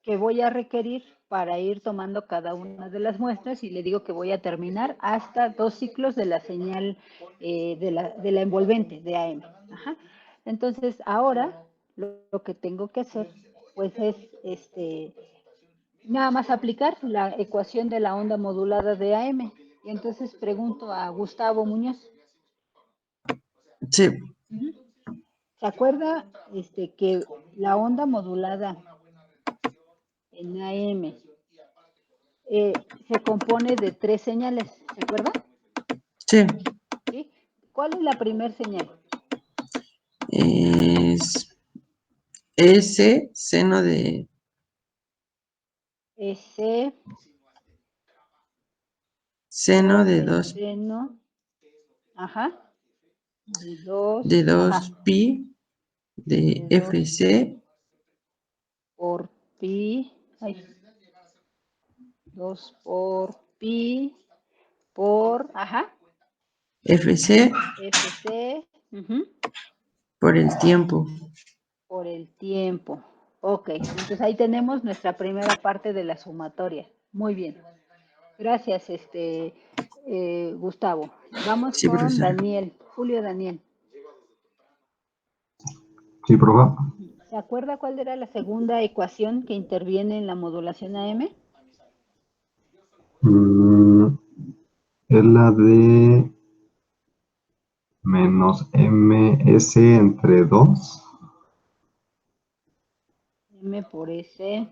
que voy a requerir para ir tomando cada una de las muestras y le digo que voy a terminar hasta 2 ciclos de la señal de la envolvente de AM. Ajá. Entonces, ahora lo que tengo que hacer pues es nada más aplicar la ecuación de la onda modulada de AM. Y entonces pregunto a Gustavo Muñoz. Sí. ¿Se acuerda que la onda modulada en AM se compone de 3 señales? ¿Se acuerda? Sí. ¿Sí? ¿Cuál es la primera señal? Es S, seno de... S. Seno de 2. Seno. Ajá. De 2. De 2 Ajá. pi de De 2 FC. Por pi. 2 por pi. Por. Ajá. FC. FC. Por el tiempo. Por el tiempo. Ok, entonces ahí tenemos nuestra primera parte de la sumatoria. Muy bien. Gracias, Gustavo. Vamos Sí, con profesora. Daniel, Julio Daniel. Sí, profe. ¿Se acuerda cuál era la segunda ecuación que interviene en la modulación AM? Es la de menos ms entre 2. M por S.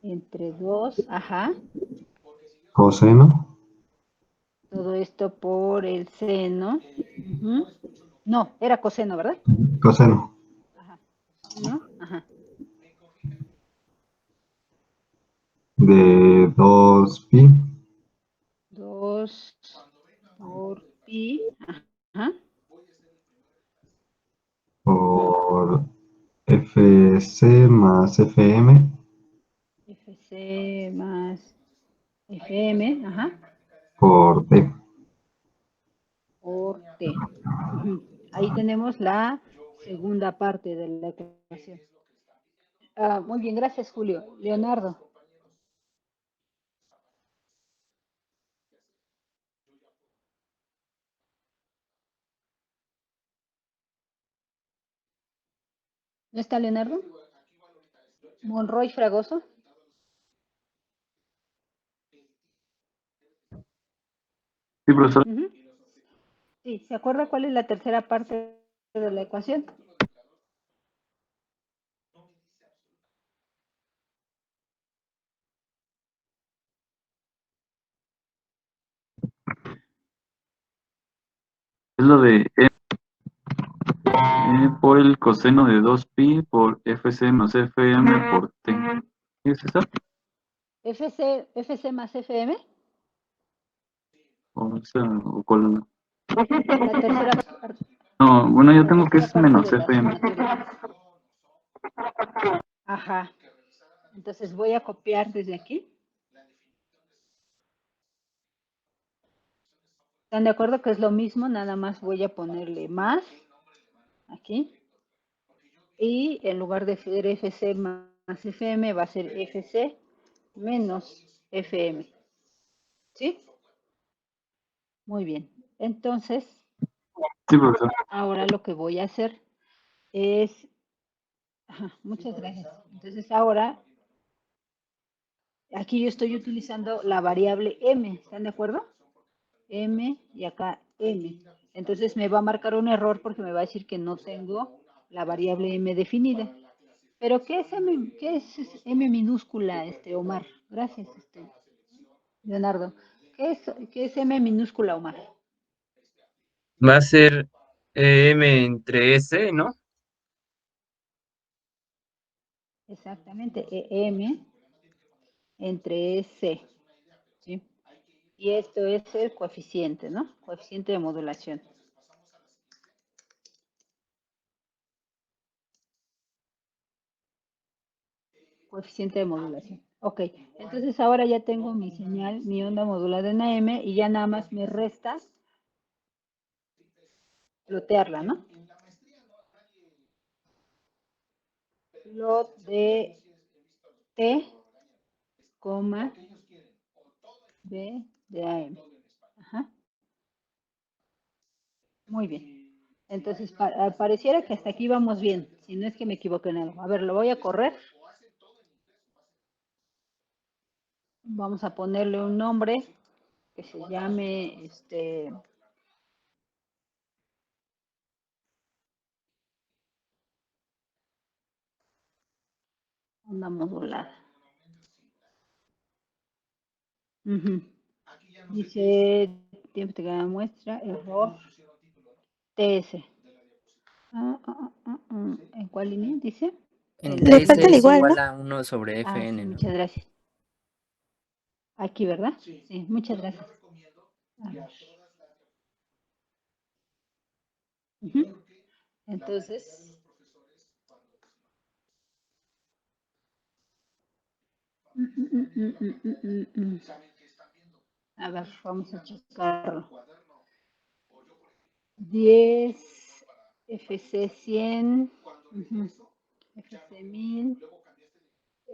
Entre 2, ajá. Coseno. Todo esto por el seno. Ujú. No, era coseno, ¿verdad? Coseno. Ajá. ¿No? Ajá. De 2pi 2 por pi. Ajá. por fc más fm FC más FM. Ajá. por d. Por T. Ujú. Ahí tenemos la segunda parte de la ecuación. Muy bien, gracias, Julio. Leonardo. ¿No está Leonardo? Monroy Fragoso. Sí, profesor. Ujú. Sí, ¿se acuerda cuál es la tercera parte de la ecuación? Es lo de por el coseno de 2pi por fc más fm por t. ¿Qué es eso? FC más FM. O con... La tercera parte. No, bueno, yo La tengo que tercera es parte menos de la fm. sumatoria. Ajá. Entonces voy a copiar desde aquí. ¿Están de acuerdo que es lo mismo? Nada más voy a ponerle más aquí. Y en lugar de ser FC más FM va a ser FC menos FM. ¿Sí? Muy bien. Entonces, Sí, profesor. ahora lo que voy a hacer es... Ajá, muchas gracias. Entonces ahora, aquí yo estoy utilizando la variable M. ¿Están de acuerdo? M y acá M. Entonces me va a marcar un error porque me va a decir que no tengo la variable M definida. Pero ¿qué es M minúscula, Omar? Gracias, Leonardo. ¿Qué es M minúscula, Omar? Va a ser M entre S, ¿no? Exactamente, M entre S. ¿Sí? Y esto es el coeficiente, ¿no? Coeficiente de modulación. Coeficiente de modulación. Ok, entonces ahora ya tengo mi señal, mi onda modulada en AM y ya nada más me resta plotearla, ¿no? Plot de T, coma, B de AM. Ajá. Muy bien. Entonces, pareciera que hasta aquí vamos bien, si no es que me equivoqué en algo. A ver, lo voy a correr. Vamos a ponerle un nombre que se llame, onda modulada. Dice, tiempo de cada muestra, error, TS. ¿En cuál línea dice? En Le TS falta el es igual, ¿no? igual a 1 sobre Sí, Fn, ¿no? muchas gracias. Aquí, ¿verdad? Sí, muchas gracias. A ver. Entonces, a ver, vamos a checarlo. 10, FC 100, FC 1000,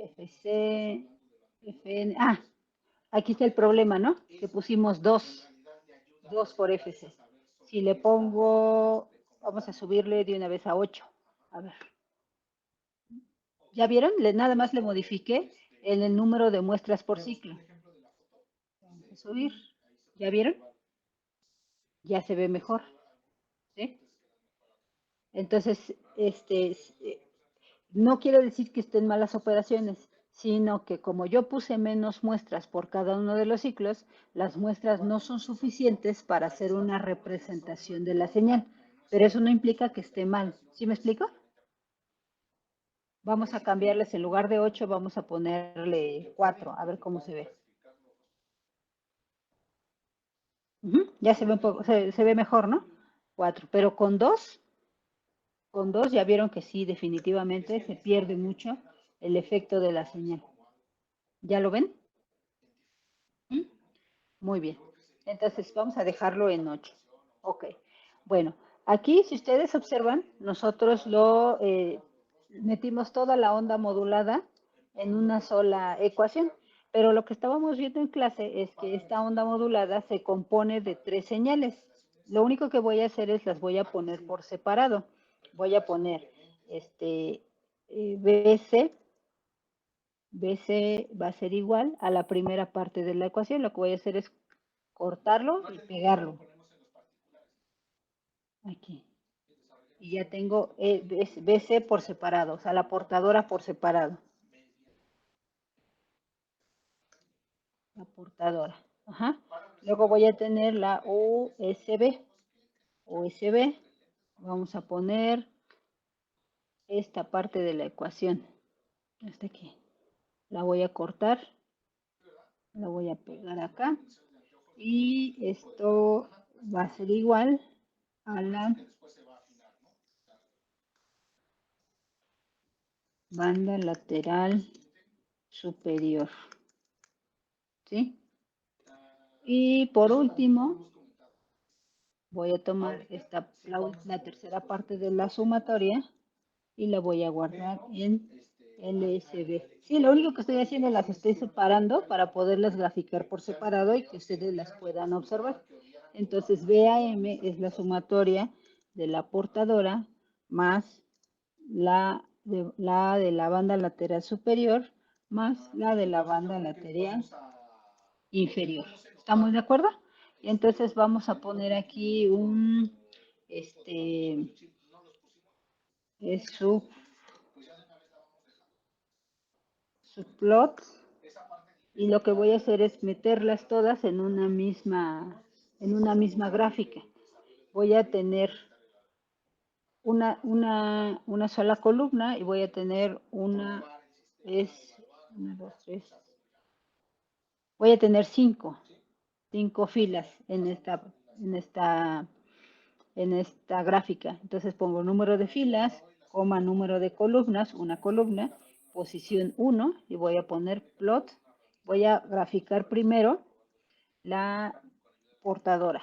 FC, FN. Ah, aquí está el problema, ¿no? Que pusimos 2 por FC. Si le pongo, vamos a subirle de una vez a 8. A ver. ¿Ya vieron? Nada más le modifiqué el número de muestras por ciclo. Vamos a subir. ¿Ya vieron? Ya se ve mejor. ¿Sí? Entonces, no quiere decir que estén malas operaciones, sino que como yo puse menos muestras por cada uno de los ciclos, las muestras no son suficientes para hacer una representación de la señal. Pero eso no implica que esté mal. ¿Sí me explico? Vamos a cambiarles, en lugar de 8, vamos a ponerle 4, a ver cómo se ve. Ya se ve un poco, se ve mejor, ¿no? 4, pero con 2 ya vieron que sí, definitivamente se pierde mucho el efecto de la señal. ¿Ya lo ven? Muy bien. Entonces vamos a dejarlo en 8. Ok. Bueno, aquí si ustedes observan, nosotros lo metimos toda la onda modulada en una sola ecuación. Pero lo que estábamos viendo en clase es que esta onda modulada se compone de 3 señales. Lo único que voy a hacer es las voy a poner por separado. Voy a poner BC. BC va a ser igual a la primera parte de la ecuación. Lo que voy a hacer es cortarlo y pegarlo. Aquí. Y ya tengo BC por separado, o sea, la portadora por separado. La portadora. Ajá. Luego voy a tener la USB. USB. Vamos a poner esta parte de la ecuación. Hasta aquí. La voy a cortar. La voy a pegar acá. Y esto va a ser igual a la banda lateral superior. ¿Sí? Y por último, voy a tomar la tercera parte de la sumatoria y la voy a guardar en LSB. Sí, lo único que estoy haciendo las estoy separando para poderlas graficar por separado y que ustedes las puedan observar. Entonces, BAM es la sumatoria de la portadora más la de la banda lateral superior más la de la banda lateral inferior. ¿Estamos de acuerdo? Y entonces vamos a poner aquí un subplot, y lo que voy a hacer es meterlas todas en una misma gráfica. Voy a tener una sola columna y voy a tener voy a tener cinco filas en esta gráfica. Entonces pongo número de filas, coma número de columnas, una columna, posición 1 y voy a poner plot. Voy a graficar primero la portadora.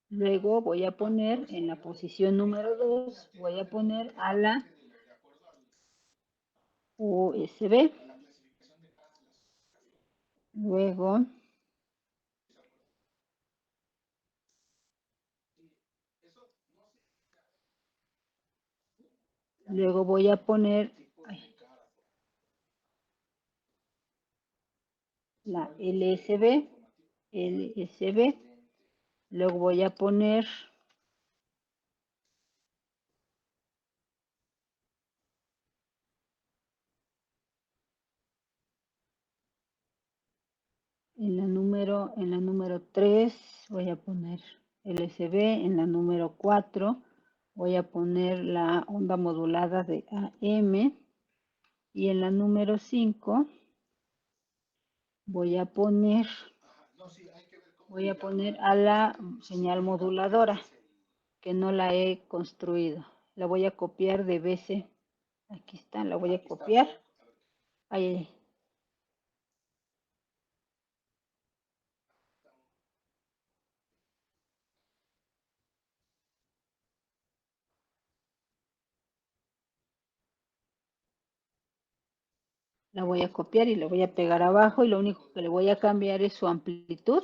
Luego voy a poner en la posición número 2, voy a poner a la USB. Luego voy a poner la LSB. Luego voy a poner en la número 3 voy a poner LSB, en la número 4 voy a poner la onda modulada de AM y en la número 5 voy a poner a la señal moduladora, que no la he construido. La voy a copiar de BC. Aquí está, la voy a copiar. Ahí. La voy a copiar y la voy a pegar abajo y lo único que le voy a cambiar es su amplitud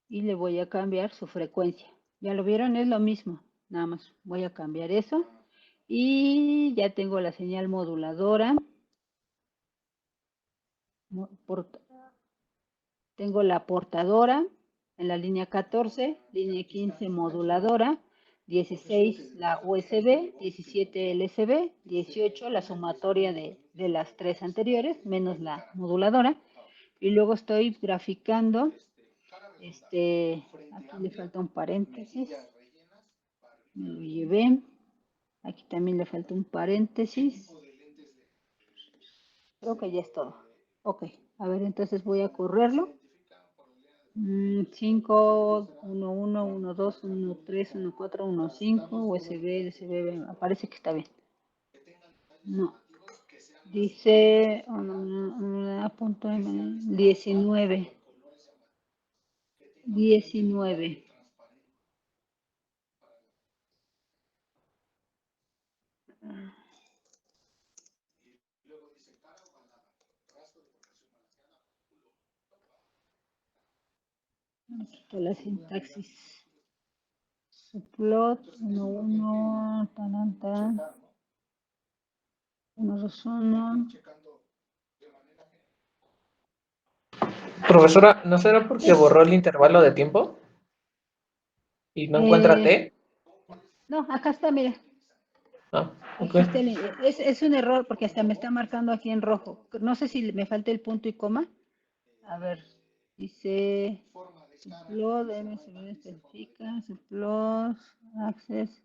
y le voy a cambiar su frecuencia. ¿Ya lo vieron? Es lo mismo. Nada más voy a cambiar eso. Y ya tengo la señal moduladora. Tengo la portadora en la línea 14, línea 15 moduladora, 16 la USB, 17 LSB, 18 la sumatoria de las tres anteriores, menos la moduladora. Y luego estoy graficando, aquí le falta un paréntesis, me lo llevé, aquí también le falta un paréntesis, creo que ya es todo. Ok, a ver, entonces voy a correrlo. 5, 1, 1, 1, 2, 1, 3, 1, 4, 1, 5, USB, LSB, parece que está bien. No. Dice 19. 19. Aquí está la sintaxis. Subplot 1, 1, tan, tan. 1, 2, 1. Profesora, ¿no será porque borró el intervalo de tiempo? ¿Y no encuentra T? No, acá está, mira. Ah, ok. Aquí está es un error porque hasta me está marcando aquí en rojo. No sé si me falta el punto y coma. A ver, dice subplot, MSB especifica, subplot, access.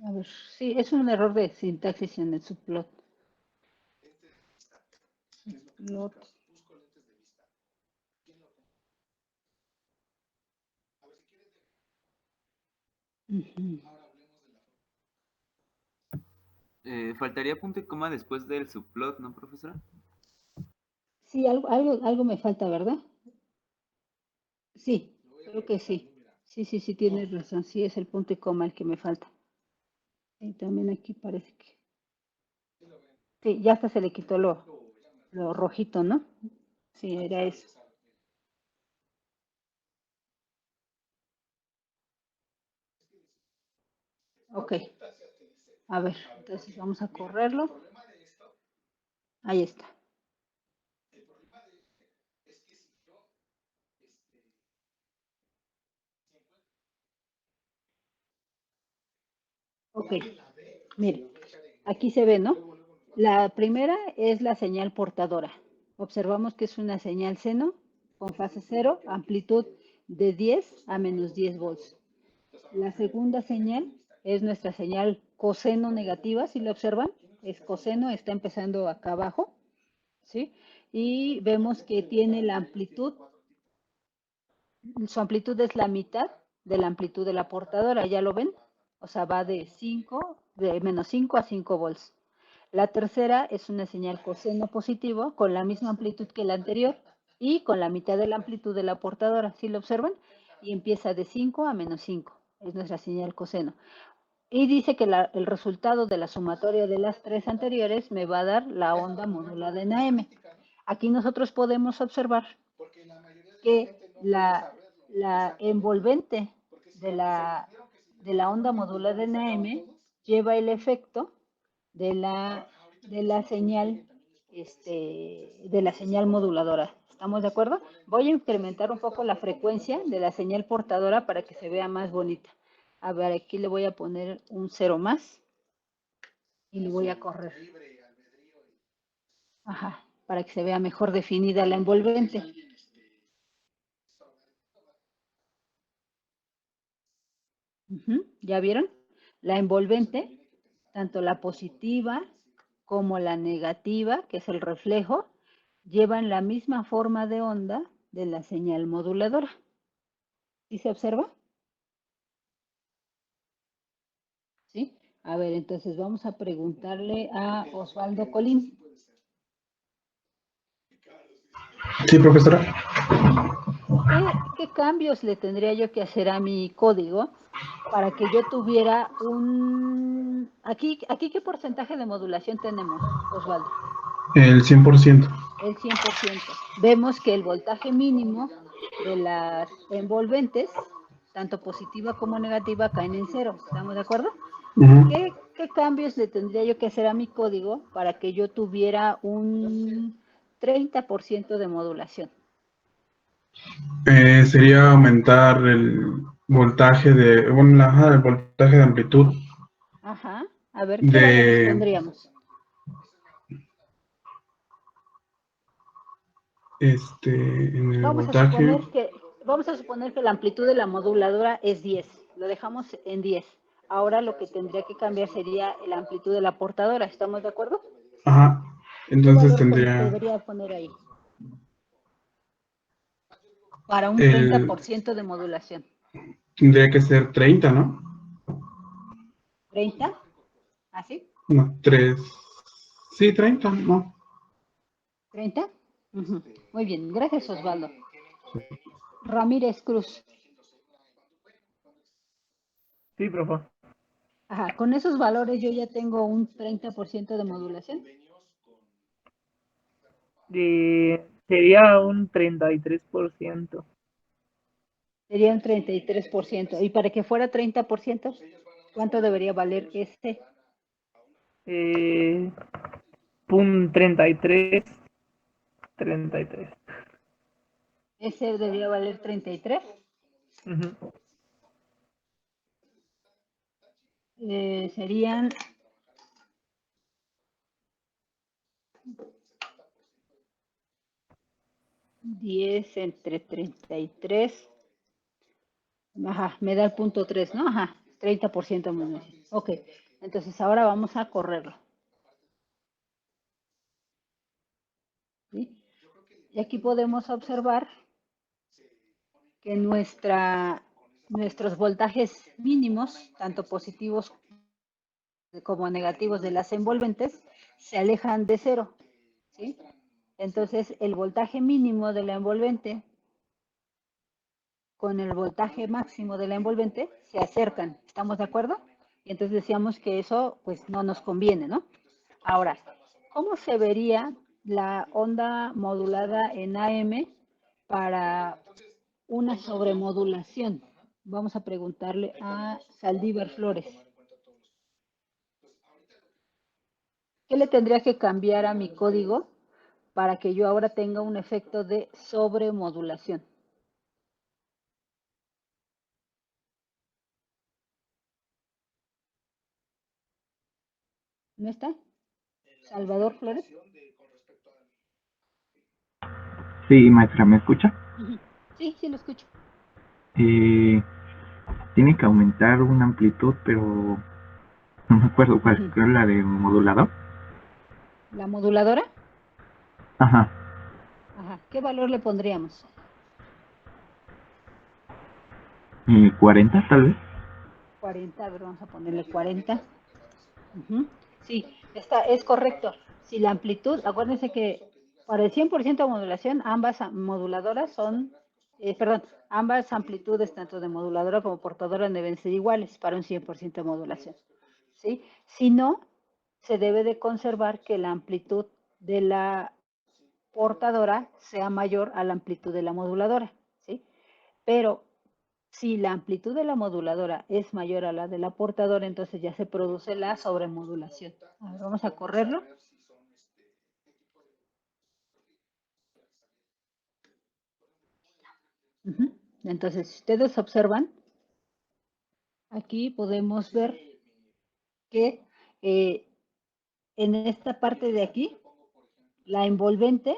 A ver, sí, es un error de sintaxis en el subplot. Subplot. Faltaría punto y coma después del subplot, ¿no, profesora? Sí, algo me falta, ¿verdad? Sí, creo que sí. Sí, tienes razón. Sí, es el punto y coma el que me falta. Y también aquí parece que... Sí, ya hasta se le quitó lo rojito, ¿no? Sí, era eso. Ok. A ver, entonces vamos a correrlo. Ahí está. Ok. Mire, aquí se ve, ¿no? La primera es la señal portadora. Observamos que es una señal seno con fase 0, amplitud de 10 a menos 10 volts. La segunda señal es nuestra señal coseno negativa, si lo observan, es coseno, está empezando acá abajo, ¿sí? Y vemos que tiene la amplitud, su amplitud es la mitad de la amplitud de la portadora, ¿ya lo ven? O sea, va de menos 5 a 5 volts. La tercera es una señal coseno positivo con la misma amplitud que la anterior y con la mitad de la amplitud de la portadora, ¿sí lo observan? Y empieza de 5 a menos 5, es nuestra señal coseno. Y dice que el resultado de la sumatoria de las tres anteriores me va a dar la onda modulada en AM. Aquí nosotros podemos observar que la envolvente de la onda modulada en AM lleva el efecto de la señal de la señal moduladora. ¿Estamos de acuerdo? Voy a incrementar un poco la frecuencia de la señal portadora para que se vea más bonita. A ver, aquí le voy a poner un 0 más y le voy a correr. Ajá, para que se vea mejor definida la envolvente. ¿Ya vieron? La envolvente, tanto la positiva como la negativa, que es el reflejo, llevan la misma forma de onda de la señal moduladora. ¿Sí se observa? ¿Sí? A ver, entonces vamos a preguntarle a Osvaldo Colín. Sí, profesora. ¿Qué cambios le tendría yo que hacer a mi código para que yo tuviera un... Aquí ¿qué porcentaje de modulación tenemos, Osvaldo? El 100%. El 100%. Vemos que el voltaje mínimo de las envolventes, tanto positiva como negativa, caen en cero. ¿Estamos de acuerdo? Ujú. ¿Qué cambios le tendría yo que hacer a mi código para que yo tuviera un 30% de modulación? Sería aumentar el voltaje de, bueno, el voltaje de amplitud Ajá. A ver, ¿qué valores pondríamos? en el Vamos a voltaje. suponer que la amplitud de la moduladora es 10. Lo dejamos en 10. Ahora lo que tendría que cambiar sería la amplitud de la portadora. ¿Estamos de acuerdo? Ajá. ¿Qué Entonces valor debería poner ahí? Para un El- 30% de modulación. tendría que ser 30, ¿no? ¿30? ¿Así? No, 3. Sí, 30, ¿no? ¿30? Ujú. Muy bien, gracias Osvaldo. Ramírez Cruz. Sí, profe. Ajá, con esos valores yo ya tengo un 30% de modulación. Sería un 33%. Sería un 33%. Y para que fuera 30%, ¿cuánto debería valer este? Un 33. Ese debería valer 33. Ujú. Serían 10 entre 33. Ajá, me da el punto 3, ¿no? Ajá, 30% menos. Ok, entonces ahora vamos a correrlo. ¿Sí? Y aquí podemos observar que nuestros voltajes mínimos, tanto positivos como negativos de las envolventes, se alejan de cero. ¿Sí? Entonces, el voltaje mínimo de la envolvente con el voltaje máximo de la envolvente se acercan. ¿Estamos de acuerdo? Y entonces decíamos que eso pues no nos conviene, ¿no? Ahora, ¿cómo se vería la onda modulada en AM para una sobremodulación? Vamos a preguntarle a Saldívar Flores. ¿Qué le tendría que cambiar a mi código para que yo ahora tenga un efecto de sobremodulación? ¿No está? ¿Salvador Flores? Sí, maestra, ¿me escucha? Sí, sí lo escucho. Tiene que aumentar una amplitud, pero no me acuerdo cuál, creo la de modulador. ¿La moduladora? Ajá. Ajá. ¿Qué valor le pondríamos? 40 tal vez. 40, a ver, vamos a ponerle 40. Sí, es correcto. Si la amplitud, acuérdense que para el 100% de modulación, ambas moduladoras son, ambas amplitudes, tanto de moduladora como portadora, deben ser iguales para un 100% de modulación. ¿Sí? Si no, se debe de conservar que la amplitud de la portadora sea mayor a la amplitud de la moduladora. ¿Sí? Pero si la amplitud de la moduladora es mayor a la de la portadora, entonces ya se produce la sobremodulación. A ver, vamos a correrlo. Entonces, si ustedes observan, aquí podemos ver que en esta parte de aquí, la envolvente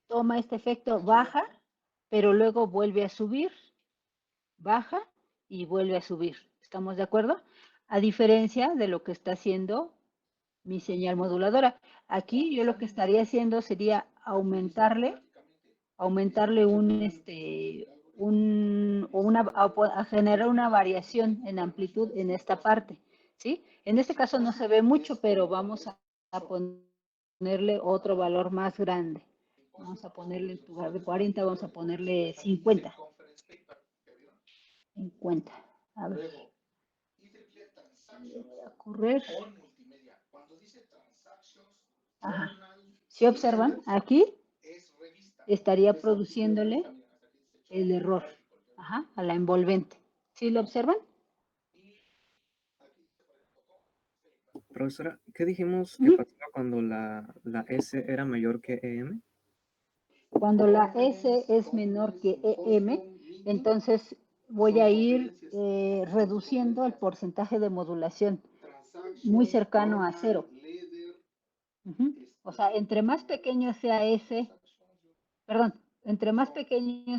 toma este efecto, baja, pero luego vuelve a subir, baja y vuelve a subir. ¿Estamos de acuerdo? A diferencia de lo que está haciendo mi señal moduladora. Aquí yo lo que estaría haciendo sería aumentarle a generar una variación en amplitud en esta parte, ¿sí? En este caso no se ve mucho, pero vamos a ponerle otro valor más grande. Vamos a ponerle, en lugar de 40, vamos a ponerle 50. 50. A ver. Voy a correr. Ajá. Si observan, aquí estaría produciéndole el error, ajá, a la envolvente. ¿Sí lo observan? Profesora, ¿qué dijimos que pasaba cuando la S era mayor que EM? Cuando la S es menor que EM, entonces voy a ir reduciendo el porcentaje de modulación muy cercano a 0. O sea, entre más pequeño sea S, perdón, entre más pequeño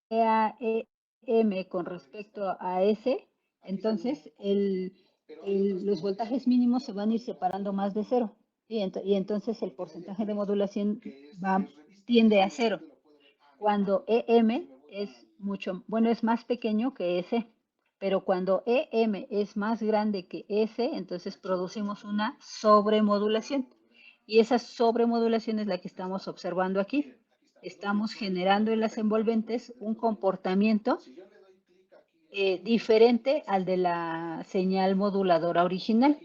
sea EM con respecto a S, entonces los voltajes mínimos se van a ir separando más de 0. Y entonces el porcentaje de modulación tiende a 0. Cuando EM es es más pequeño que S, pero cuando EM es más grande que S, entonces producimos una sobremodulación. Y esa sobremodulación es la que estamos observando aquí. Estamos generando en las envolventes un comportamiento diferente al de la señal moduladora original,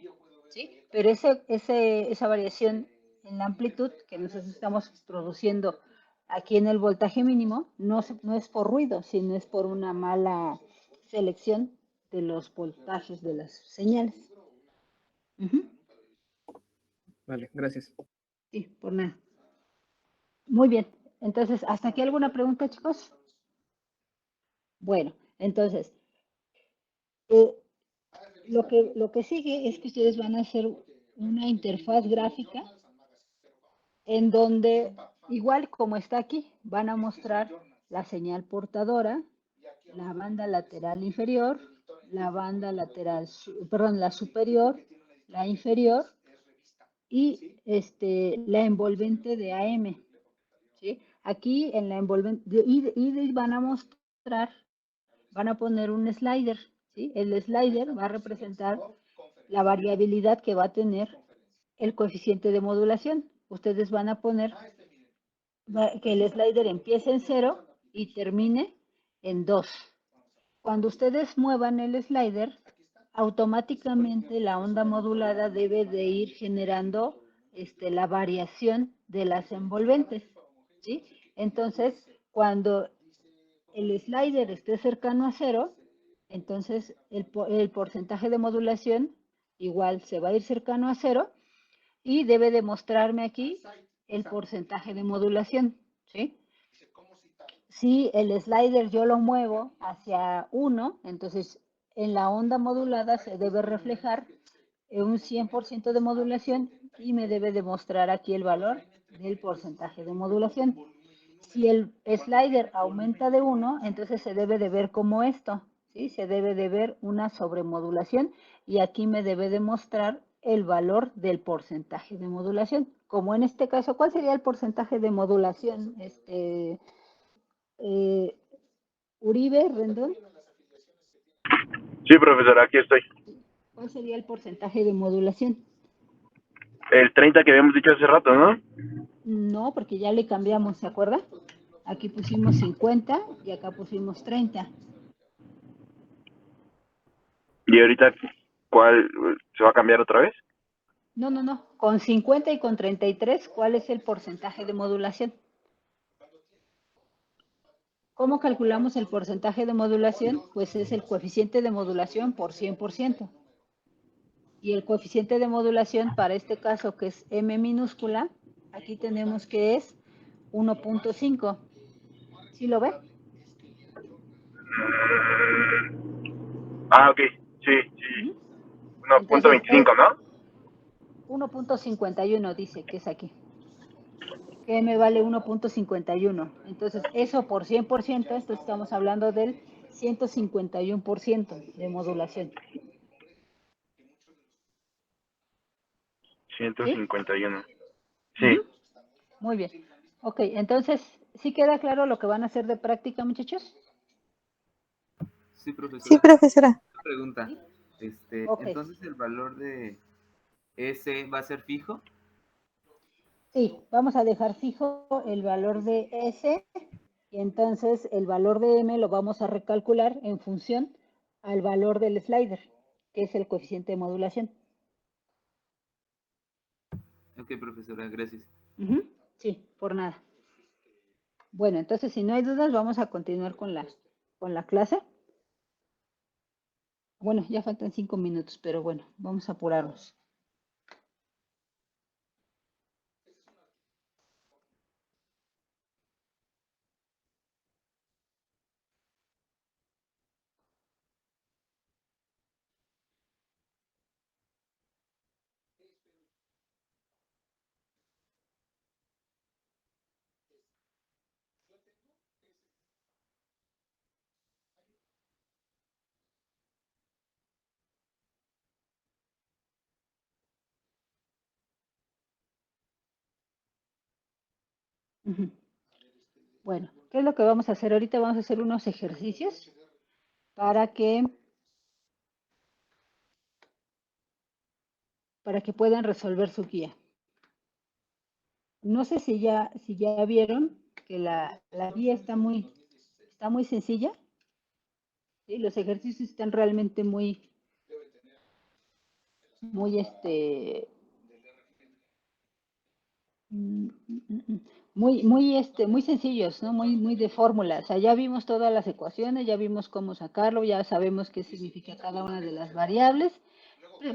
¿sí? Pero esa variación en la amplitud que nosotros estamos produciendo aquí en el voltaje mínimo no es por ruido, sino es por una mala selección de los voltajes de las señales. Vale, gracias. Sí, por nada. Muy bien. Entonces, ¿hasta aquí alguna pregunta, chicos? Bueno, entonces, lo que sigue es que ustedes van a hacer una interfaz gráfica en donde, igual como está aquí, van a mostrar la señal portadora, la banda lateral inferior, la banda lateral, la superior, la inferior y la envolvente de AM. ¿Sí? Aquí en la envolvente, y van a mostrar, van a poner un slider, ¿sí? El slider va a representar la variabilidad que va a tener el coeficiente de modulación. Ustedes van a poner que el slider empiece en 0 y termine en 2. Cuando ustedes muevan el slider, automáticamente la onda modulada debe de ir generando la variación de las envolventes, ¿sí? Entonces, cuando el slider esté cercano a 0, entonces el porcentaje de modulación igual se va a ir cercano a 0 y debe demostrarme aquí el porcentaje de modulación, ¿sí? Si el slider yo lo muevo hacia 1, entonces en la onda modulada se debe reflejar un 100% de modulación y me debe demostrar aquí el valor del porcentaje de modulación. Si el slider aumenta de 1, entonces se debe de ver como esto, ¿sí? Se debe de ver una sobremodulación y aquí me debe demostrar el valor del porcentaje de modulación. Como en este caso, ¿cuál sería el porcentaje de modulación? Uribe, Rendón. Sí, profesora, aquí estoy. ¿Cuál sería el porcentaje de modulación? El 30 que habíamos dicho hace rato, ¿no? No, porque ya le cambiamos, ¿se acuerda? Aquí pusimos 50 y acá pusimos 30. ¿Y ahorita cuál se va a cambiar otra vez? No. Con 50 y con 33, ¿cuál es el porcentaje de modulación? ¿Cómo calculamos el porcentaje de modulación? Pues es el coeficiente de modulación por 100%. Y el coeficiente de modulación para este caso, que es M minúscula, aquí tenemos que es 1.5. ¿Sí lo ve? Ah, ok, sí. 1.25, ¿no? 1.51 dice que es aquí. Que M vale 1.51. Entonces, eso por 100%, esto estamos hablando del 151% de modulación. 151. Sí. Muy bien. Ok, entonces, ¿Sí queda claro lo que van a hacer de práctica, muchachos? Sí, profesora. Sí, profesora. Una pregunta. Ok. Entonces, ¿el valor de S va a ser fijo? Sí, vamos a dejar fijo el valor de S y entonces el valor de M lo vamos a recalcular en función al valor del slider, que es el coeficiente de modulación. Ok, profesora, gracias. Ujú. Sí, por nada. Bueno, entonces si no hay dudas, vamos a continuar con la clase. Bueno, ya faltan 5 minutos, pero bueno, vamos a apurarnos. Ujú. Bueno, ¿qué es lo que vamos a hacer ahorita? Vamos a hacer unos ejercicios para que puedan resolver su guía. No sé si ya vieron que la guía está muy sencilla. ¿Sí? Los ejercicios están realmente muy muy sencillos, ¿no? Muy de fórmulas. O sea, ya vimos todas las ecuaciones, ya vimos cómo sacarlo, ya sabemos qué significa cada una de las variables.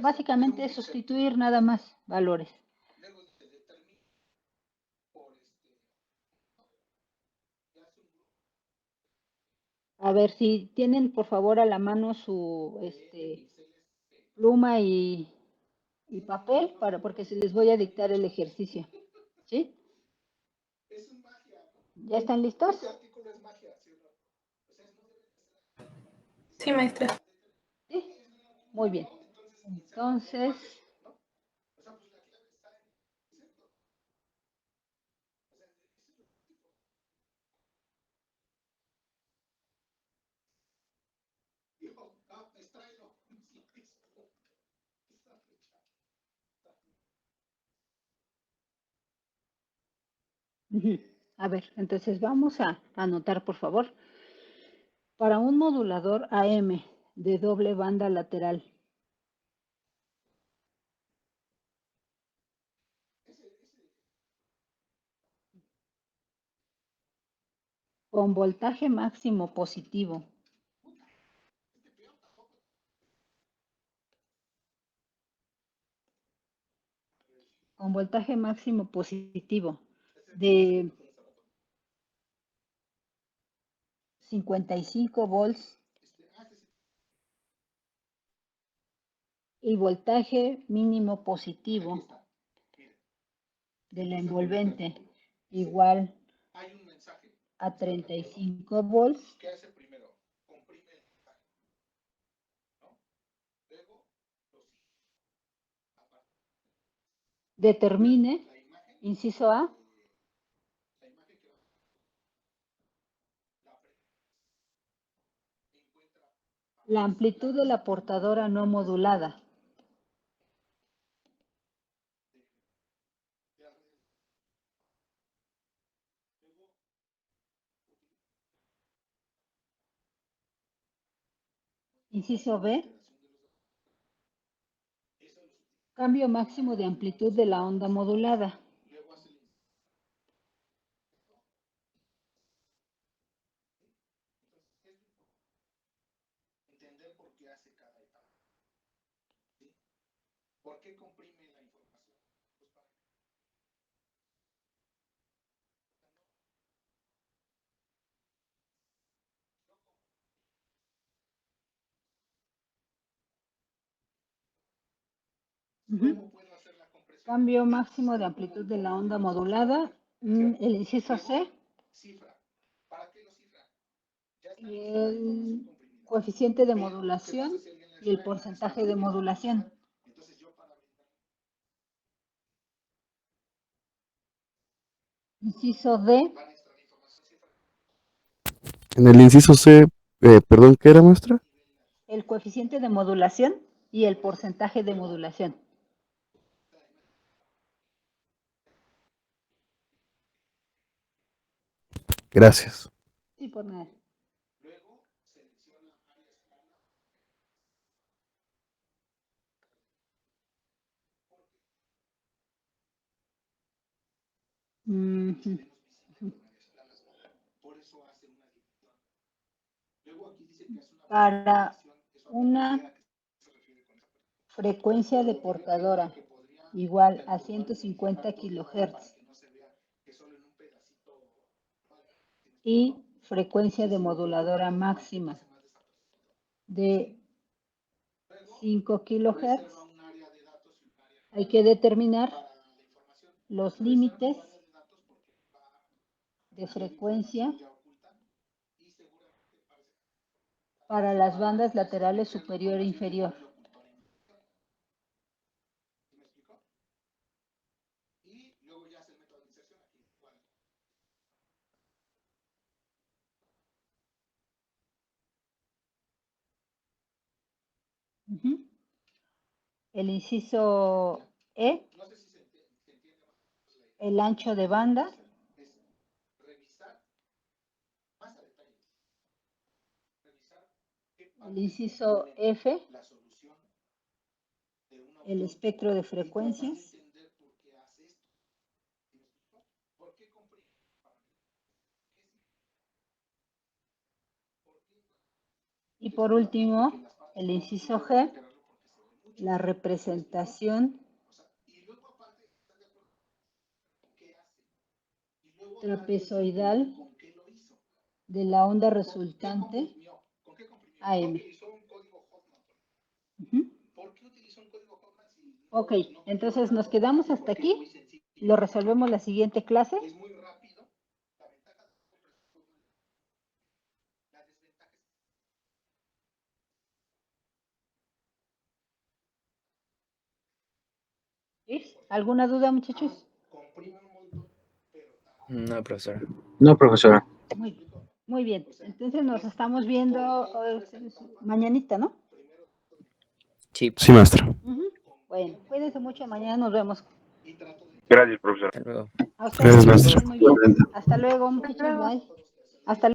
Básicamente es sustituir nada más valores. A ver si tienen por favor a la mano su pluma y papel porque se les voy a dictar el ejercicio. ¿Sí? ¿Ya están listos? Sí, maestra. Sí, muy bien. Entonces, a ver, entonces vamos a anotar, por favor. Para un modulador AM de doble banda lateral, con voltaje máximo positivo, de 55 volts y voltaje mínimo positivo de la envolvente igual a 35 volts. Determine, inciso A, la amplitud de la portadora no modulada. Inciso B, cambio máximo de amplitud de la onda modulada. Cambio máximo de amplitud de la onda modulada. El inciso C. Y el coeficiente de modulación y el porcentaje de modulación. Inciso D. En el inciso C, perdón, ¿qué era, maestra? El coeficiente de modulación y el porcentaje de modulación. Gracias. Sí, por nada. Ujú. Para una frecuencia de portadora igual a 150 kilohertz y frecuencia de moduladora máxima de 5 kilohertz, hay que determinar los límites de frecuencia para las bandas laterales superior e inferior. Ujú. El inciso E, el ancho de banda. El inciso F, el espectro de frecuencias. Y por último, el inciso G, la representación trapezoidal de la onda resultante AM. Ujú. Ok, entonces nos quedamos hasta aquí. Lo resolvemos la siguiente clase. ¿Sí? ¿Alguna duda, muchachos? No, profesora. No, profesora. Muy bien. Entonces nos estamos viendo mañanita, ¿no? Sí. Sí, maestra. Ujú. Bueno, cuídense mucho. Mañana nos vemos. Gracias, profesor. Hasta luego. A ustedes, Gracias, maestra. muy bien. Hasta luego, muchachos. Bye. Hasta luego.